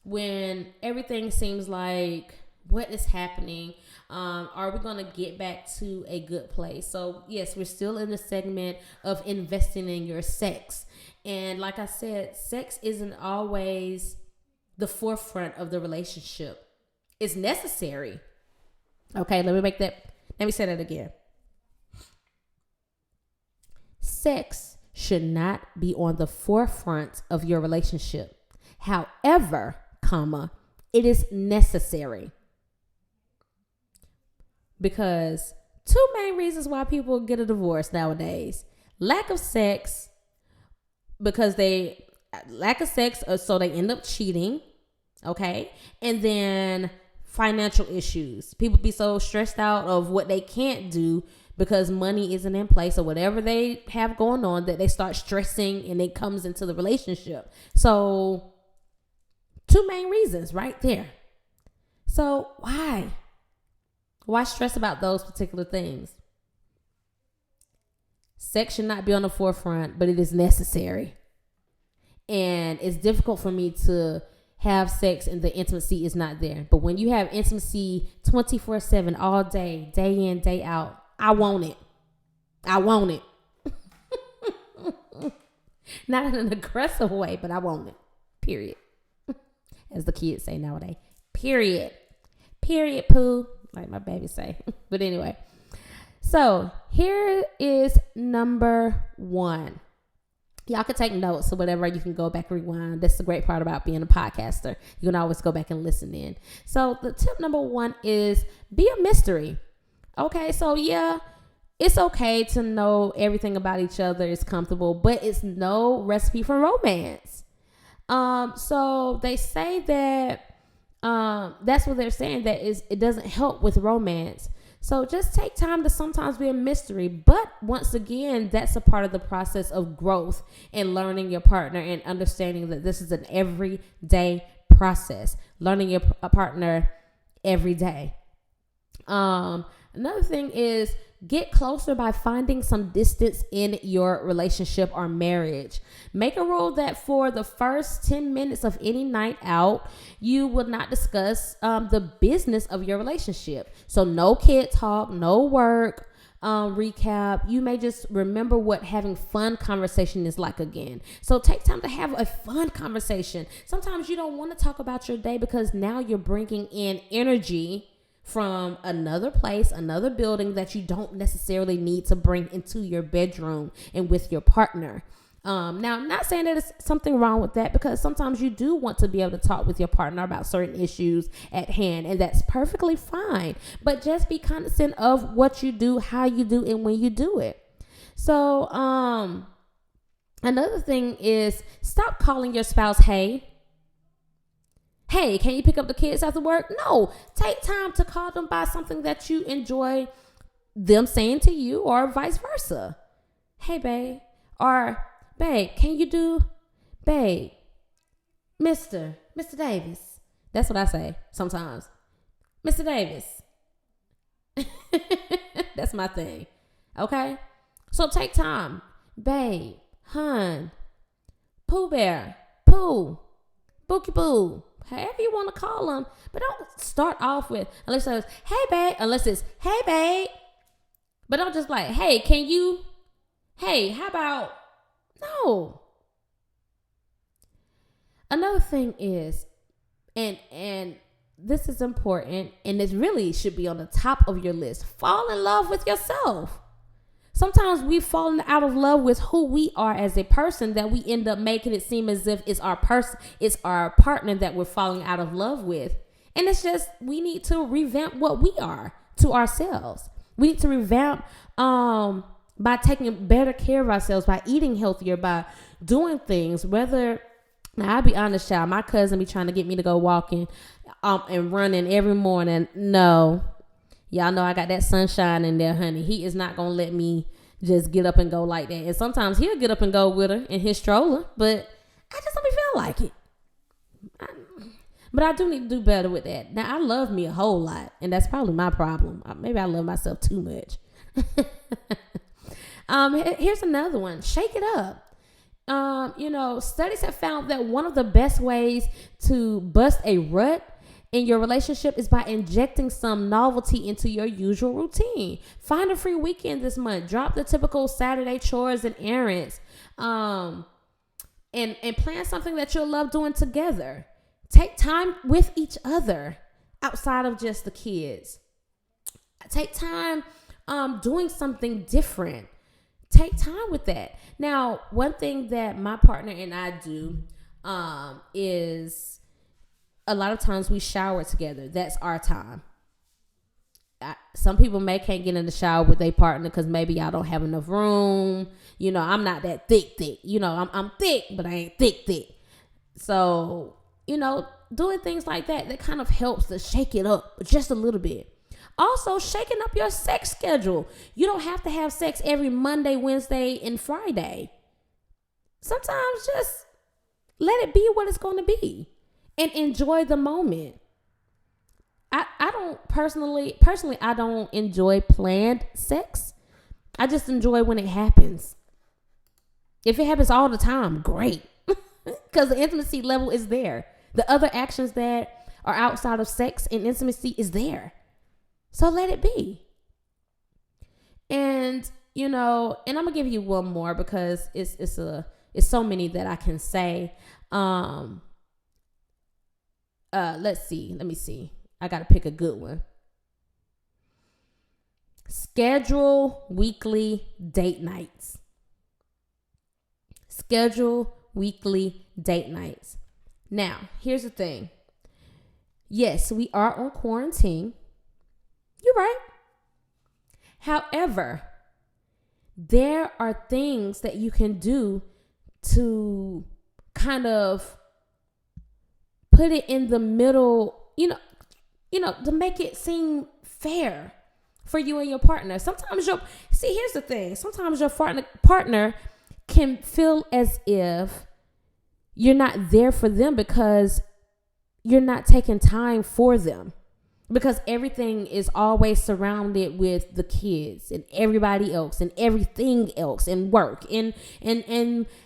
when everything seems like, what is happening? Are we going to get back to a good place? So yes, we're still in the segment of investing in your sex. And like I said, sex isn't always the forefront of the relationship. It's necessary. Okay, let me say that again. Sex should not be on the forefront of your relationship. However, it is necessary. Because two main reasons why people get a divorce nowadays: lack of sex, so they end up cheating, okay? And then financial issues. People be so stressed out of what they can't do because money isn't in place or whatever they have going on, that they start stressing and it comes into the relationship. So two main reasons right there. So why stress about those particular things? Sex should not be on the forefront, but it is necessary. And it's difficult for me to have sex and the intimacy is not there. But when you have intimacy 24/7, all day, day in, day out, I want it. Not in an aggressive way, but I want it. Period. As the kids say nowadays. Period, poo. Like my baby say. But anyway. So here is number 1. Y'all can take notes or whatever. You can go back and rewind. That's the great part about being a podcaster. You can always go back and listen in. So the tip number 1 is be a mystery. Okay, so yeah, it's okay to know everything about each other is comfortable, but it's no recipe for romance. So they say that that's what they're saying, that is it doesn't help with romance. So just take time to sometimes be a mystery. But once again, that's a part of the process of growth and learning your partner and understanding that this is an everyday process. Learning your partner every day. Another thing is get closer by finding some distance in your relationship or marriage. Make a rule that for the first 10 minutes of any night out, you will not discuss the business of your relationship. So no kid talk, no work recap. You may just remember what having fun conversation is like again. So take time to have a fun conversation. Sometimes you don't want to talk about your day because now you're bringing in energy from another place, another building that you don't necessarily need to bring into your bedroom and with your partner. Now, I'm not saying that there's something wrong with that, because sometimes you do want to be able to talk with your partner about certain issues at hand, and that's perfectly fine. But just be cognizant of what you do, how you do, and when you do it. So, another thing is stop calling your spouse hey. Hey, can you pick up the kids after work? No, take time to call them by something that you enjoy them saying to you, or vice versa. Hey, babe. Or, babe, can you do, babe, Mr. Davis. That's what I say sometimes. Mr. Davis. That's my thing. Okay? So take time. Babe, hun, Pooh Bear, Pooh, Bookie Boo. However you want to call them, but don't start off with, unless it's hey babe, but don't just like, hey, can you, hey, how about, no. Another thing is, and this is important, and this really should be on the top of your list, fall in love with yourself. Sometimes we've fallen out of love with who we are as a person, that we end up making it seem as if it's our person, it's our partner that we're falling out of love with. And it's just, we need to revamp what we are to ourselves. We need to revamp by taking better care of ourselves, by eating healthier, by doing things. Whether, now I'll be honest, child, my cousin be trying to get me to go walking and running every morning. No. Y'all know I got that sunshine in there, honey. He is not going to let me just get up and go like that. And sometimes he'll get up and go with her in his stroller, but I just don't feel like it. But I do need to do better with that. Now, I love me a whole lot, and that's probably my problem. Maybe I love myself too much. Here's another one. Shake it up. Studies have found that one of the best ways to bust a rut in your relationship is by injecting some novelty into your usual routine. Find a free weekend this month. Drop the typical Saturday chores and errands. And plan something that you'll love doing together. Take time with each other outside of just the kids. Take time doing something different. Take time with that. Now, one thing that my partner and I do is, a lot of times we shower together. That's our time. Some people can't get in the shower with their partner because maybe y'all don't have enough room. I'm not that thick. I'm thick, but I ain't thick. So, doing things like that kind of helps to shake it up just a little bit. Also, shaking up your sex schedule. You don't have to have sex every Monday, Wednesday, and Friday. Sometimes just let it be what it's going to be. And enjoy the moment. I don't personally, I don't enjoy planned sex. I just enjoy when it happens. If it happens all the time, great. Because the intimacy level is there. The other actions that are outside of sex and intimacy is there. So let it be. And, and I'm going to give you one more because it's so many that I can say. Let me see. I got to pick a good one. Schedule weekly date nights. Now, here's the thing. Yes, we are on quarantine. You're right. However, there are things that you can do to kind of put it in the middle, to make it seem fair for you and your partner. Sometimes here's the thing. Sometimes your partner can feel as if you're not there for them because you're not taking time for them. Because everything is always surrounded with the kids and everybody else and everything else and work and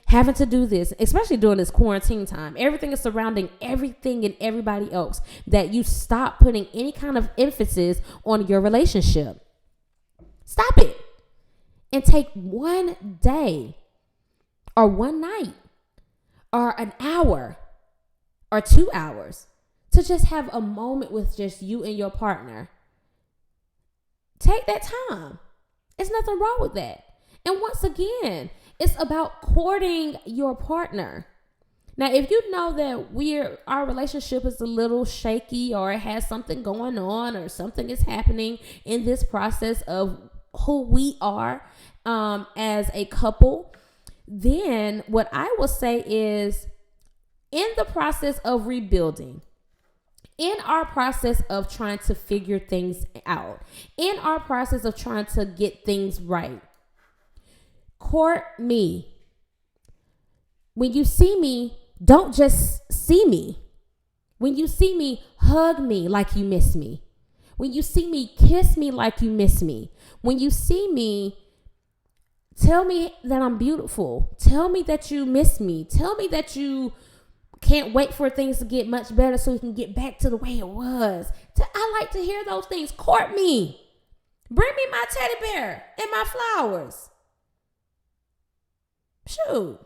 having to do this, especially during this quarantine time. Everything is surrounding everything and everybody else that you stop putting any kind of emphasis on your relationship. Stop it and take one day or one night or an hour or 2 hours to just have a moment with just you and your partner. Take that time. There's nothing wrong with that. And once again, it's about courting your partner. Now, if you know that our relationship is a little shaky or it has something going on or something is happening in this process of who we are as a couple, then what I will say is, in the process of rebuilding, in our process of trying to figure things out, in our process of trying to get things right, court me. When you see me, don't just see me. When you see me, hug me like you miss me. When you see me, kiss me like you miss me. When you see me, tell me that I'm beautiful. Tell me that you miss me. Tell me that you can't wait for things to get much better so we can get back to the way it was. I like to hear those things. Court me. Bring me my teddy bear and my flowers. Shoot.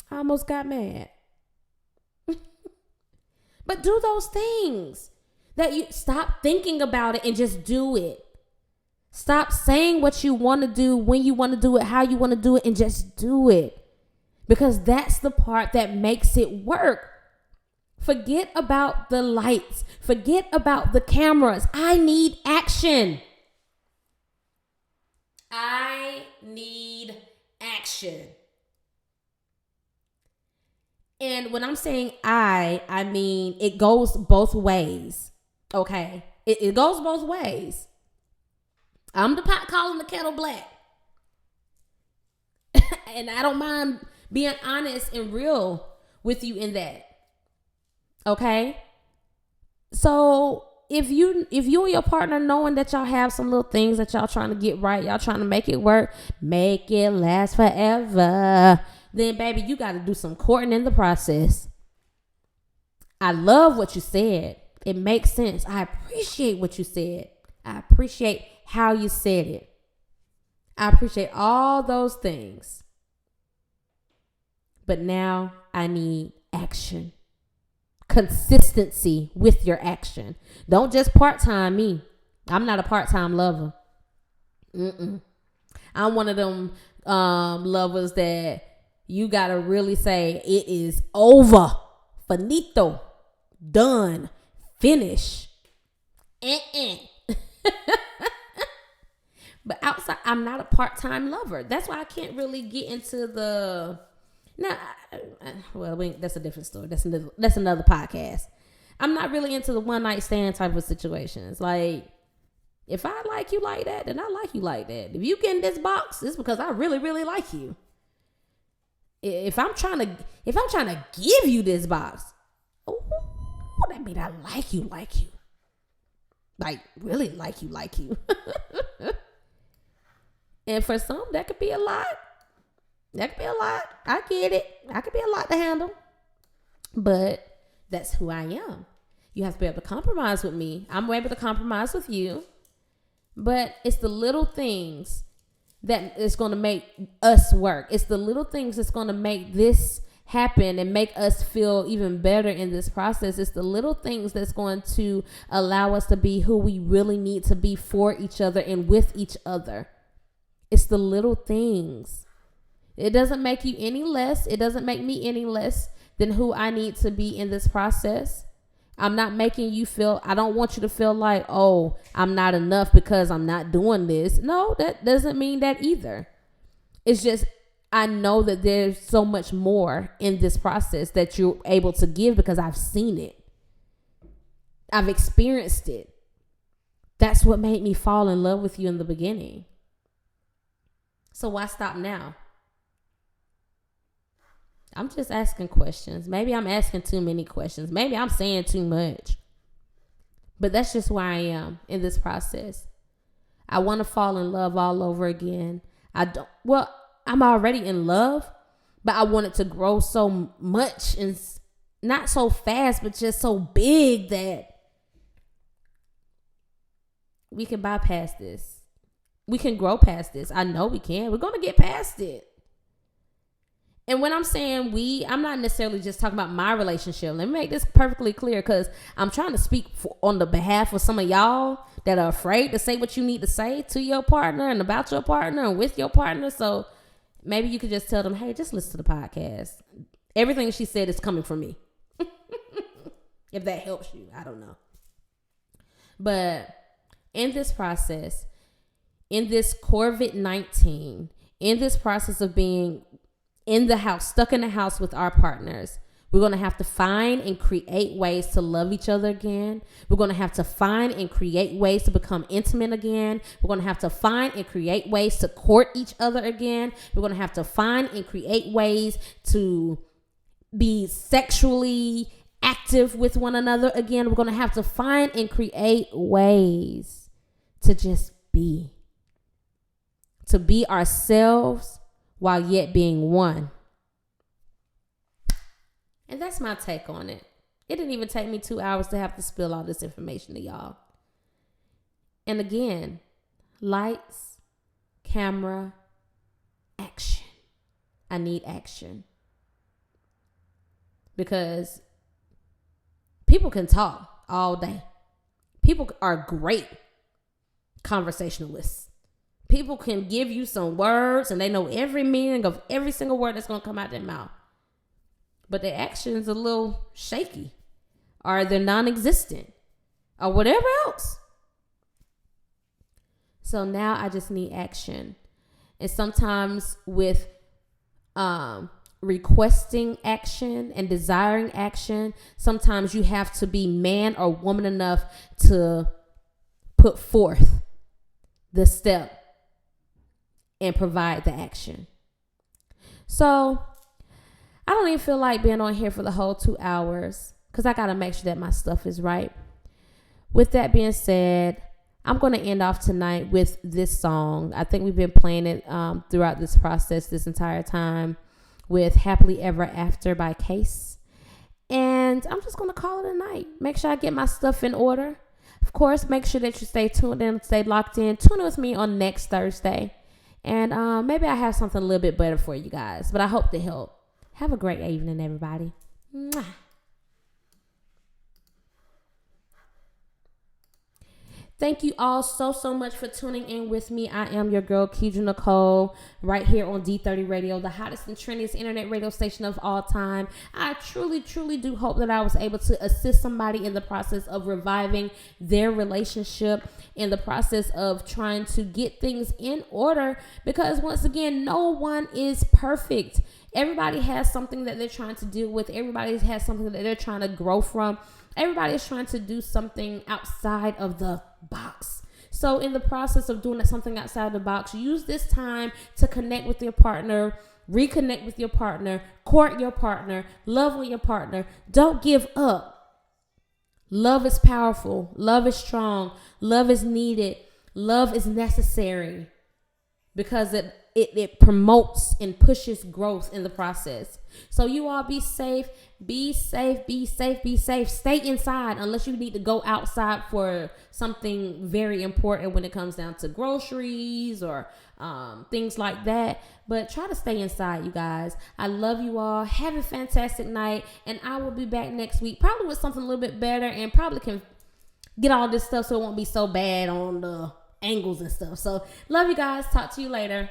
I almost got mad. But do those things. That you stop thinking about it and just do it. Stop saying what you want to do, when you want to do it, how you want to do it, and just do it. Because that's the part that makes it work. Forget about the lights. Forget about the cameras. I need action. I need action. And when I'm saying I mean it goes both ways. Okay? It goes both ways. I'm the pot calling the kettle black. And I don't mind being honest and real with you in that. Okay? So if you and your partner knowing that y'all have some little things that y'all trying to get right, y'all trying to make it work, make it last forever, then baby, you got to do some courting in the process. I love what you said. It makes sense. I appreciate what you said. I appreciate how you said it. I appreciate all those things. But now I need action. Consistency with your action. Don't just part-time me. I'm not a part-time lover. I'm one of them lovers that you got to really say it is over. Finito. Done. Finish. But outside, I'm not a part-time lover. That's why I can't really get into the... that's a different story. That's another podcast. I'm not really into the one night stand type of situations. Like, if I like you like that, then I like you like that. If you get in this box, it's because I really, really like you. If I'm trying to give you this box, that means I like you. Like, really like you. And for some, that could be a lot. I get it. I could be a lot to handle. But that's who I am. You have to be able to compromise with me. I'm able to compromise with you. But it's the little things that is going to make us work. It's the little things that's going to make this happen and make us feel even better in this process. It's the little things that's going to allow us to be who we really need to be for each other and with each other. It's the little things. It doesn't make you any less. It doesn't make me any less than who I need to be in this process. I'm not making you feel, I don't want you to feel like, oh, I'm not enough because I'm not doing this. No, that doesn't mean that either. It's just, I know that there's so much more in this process that you're able to give because I've seen it. I've experienced it. That's what made me fall in love with you in the beginning. So why stop now? I'm just asking questions. Maybe I'm asking too many questions. Maybe I'm saying too much. But that's just where I am in this process. I want to fall in love all over again. I'm already in love, but I want it to grow so much and not so fast, but just so big that we can bypass this. We can grow past this. I know we can. We're going to get past it. And when I'm saying I'm not necessarily just talking about my relationship. Let me make this perfectly clear because I'm trying to speak on the behalf of some of y'all that are afraid to say what you need to say to your partner and about your partner and with your partner. So maybe you could just tell them, hey, just listen to the podcast. Everything she said is coming from me. If that helps you, I don't know. But in this process, in this COVID-19, in this process of being in the house, stuck in the house with our partners, we're going to have to find and create ways to love each other again. We're going to have to find and create ways to become intimate again. We're going to have to find and create ways to court each other again. We're going to have to find and create ways to be sexually active with one another again. We're going to have to find and create ways to just be. To be ourselves while yet being one. And that's my take on it. It didn't even take me 2 hours to have to spill all this information to y'all. And again, lights, camera, action. I need action. Because people can talk all day. People are great conversationalists. People can give you some words and they know every meaning of every single word that's going to come out their mouth. But their actions are a little shaky or they're non-existent or whatever else. So now I just need action. And sometimes with requesting action and desiring action, sometimes you have to be man or woman enough to put forth the step and provide the action. So I don't even feel like being on here for the whole 2 hours because I got to make sure that my stuff is right. With that being said, I'm going to end off tonight with this song. I think we've been playing it throughout this process this entire time with Happily Ever After by Case. And I'm just going to call it a night. Make sure I get my stuff in order. Of course, make sure that you stay tuned in, stay locked in. Tune in with me on next Thursday. And maybe I have something a little bit better for you guys. But I hope to help. Have a great evening, everybody. Mwah. Thank you all so much for tuning in with me. I am your girl, Keidra Nicole, right here on D30 Radio, the hottest and trendiest internet radio station of all time. I truly do hope that I was able to assist somebody in the process of reviving their relationship, in the process of trying to get things in order, because once again, no one is perfect. Everybody has something that they're trying to deal with. Everybody has something that they're trying to grow from. Everybody is trying to do something outside of the box. So in the process of doing something outside the box, use this time to connect with your partner, reconnect with your partner, court your partner, love on your partner. Don't give up. Love is powerful. Love is strong. Love is needed. Love is necessary because it promotes and pushes growth in the process. So you all be safe. Be safe. Stay inside unless you need to go outside for something very important when it comes down to groceries or things like that. But try to stay inside, you guys. I love you all. Have a fantastic night. And I will be back next week, probably with something a little bit better, and probably can get all this stuff so it won't be so bad on the angles and stuff. So love you guys. Talk to you later.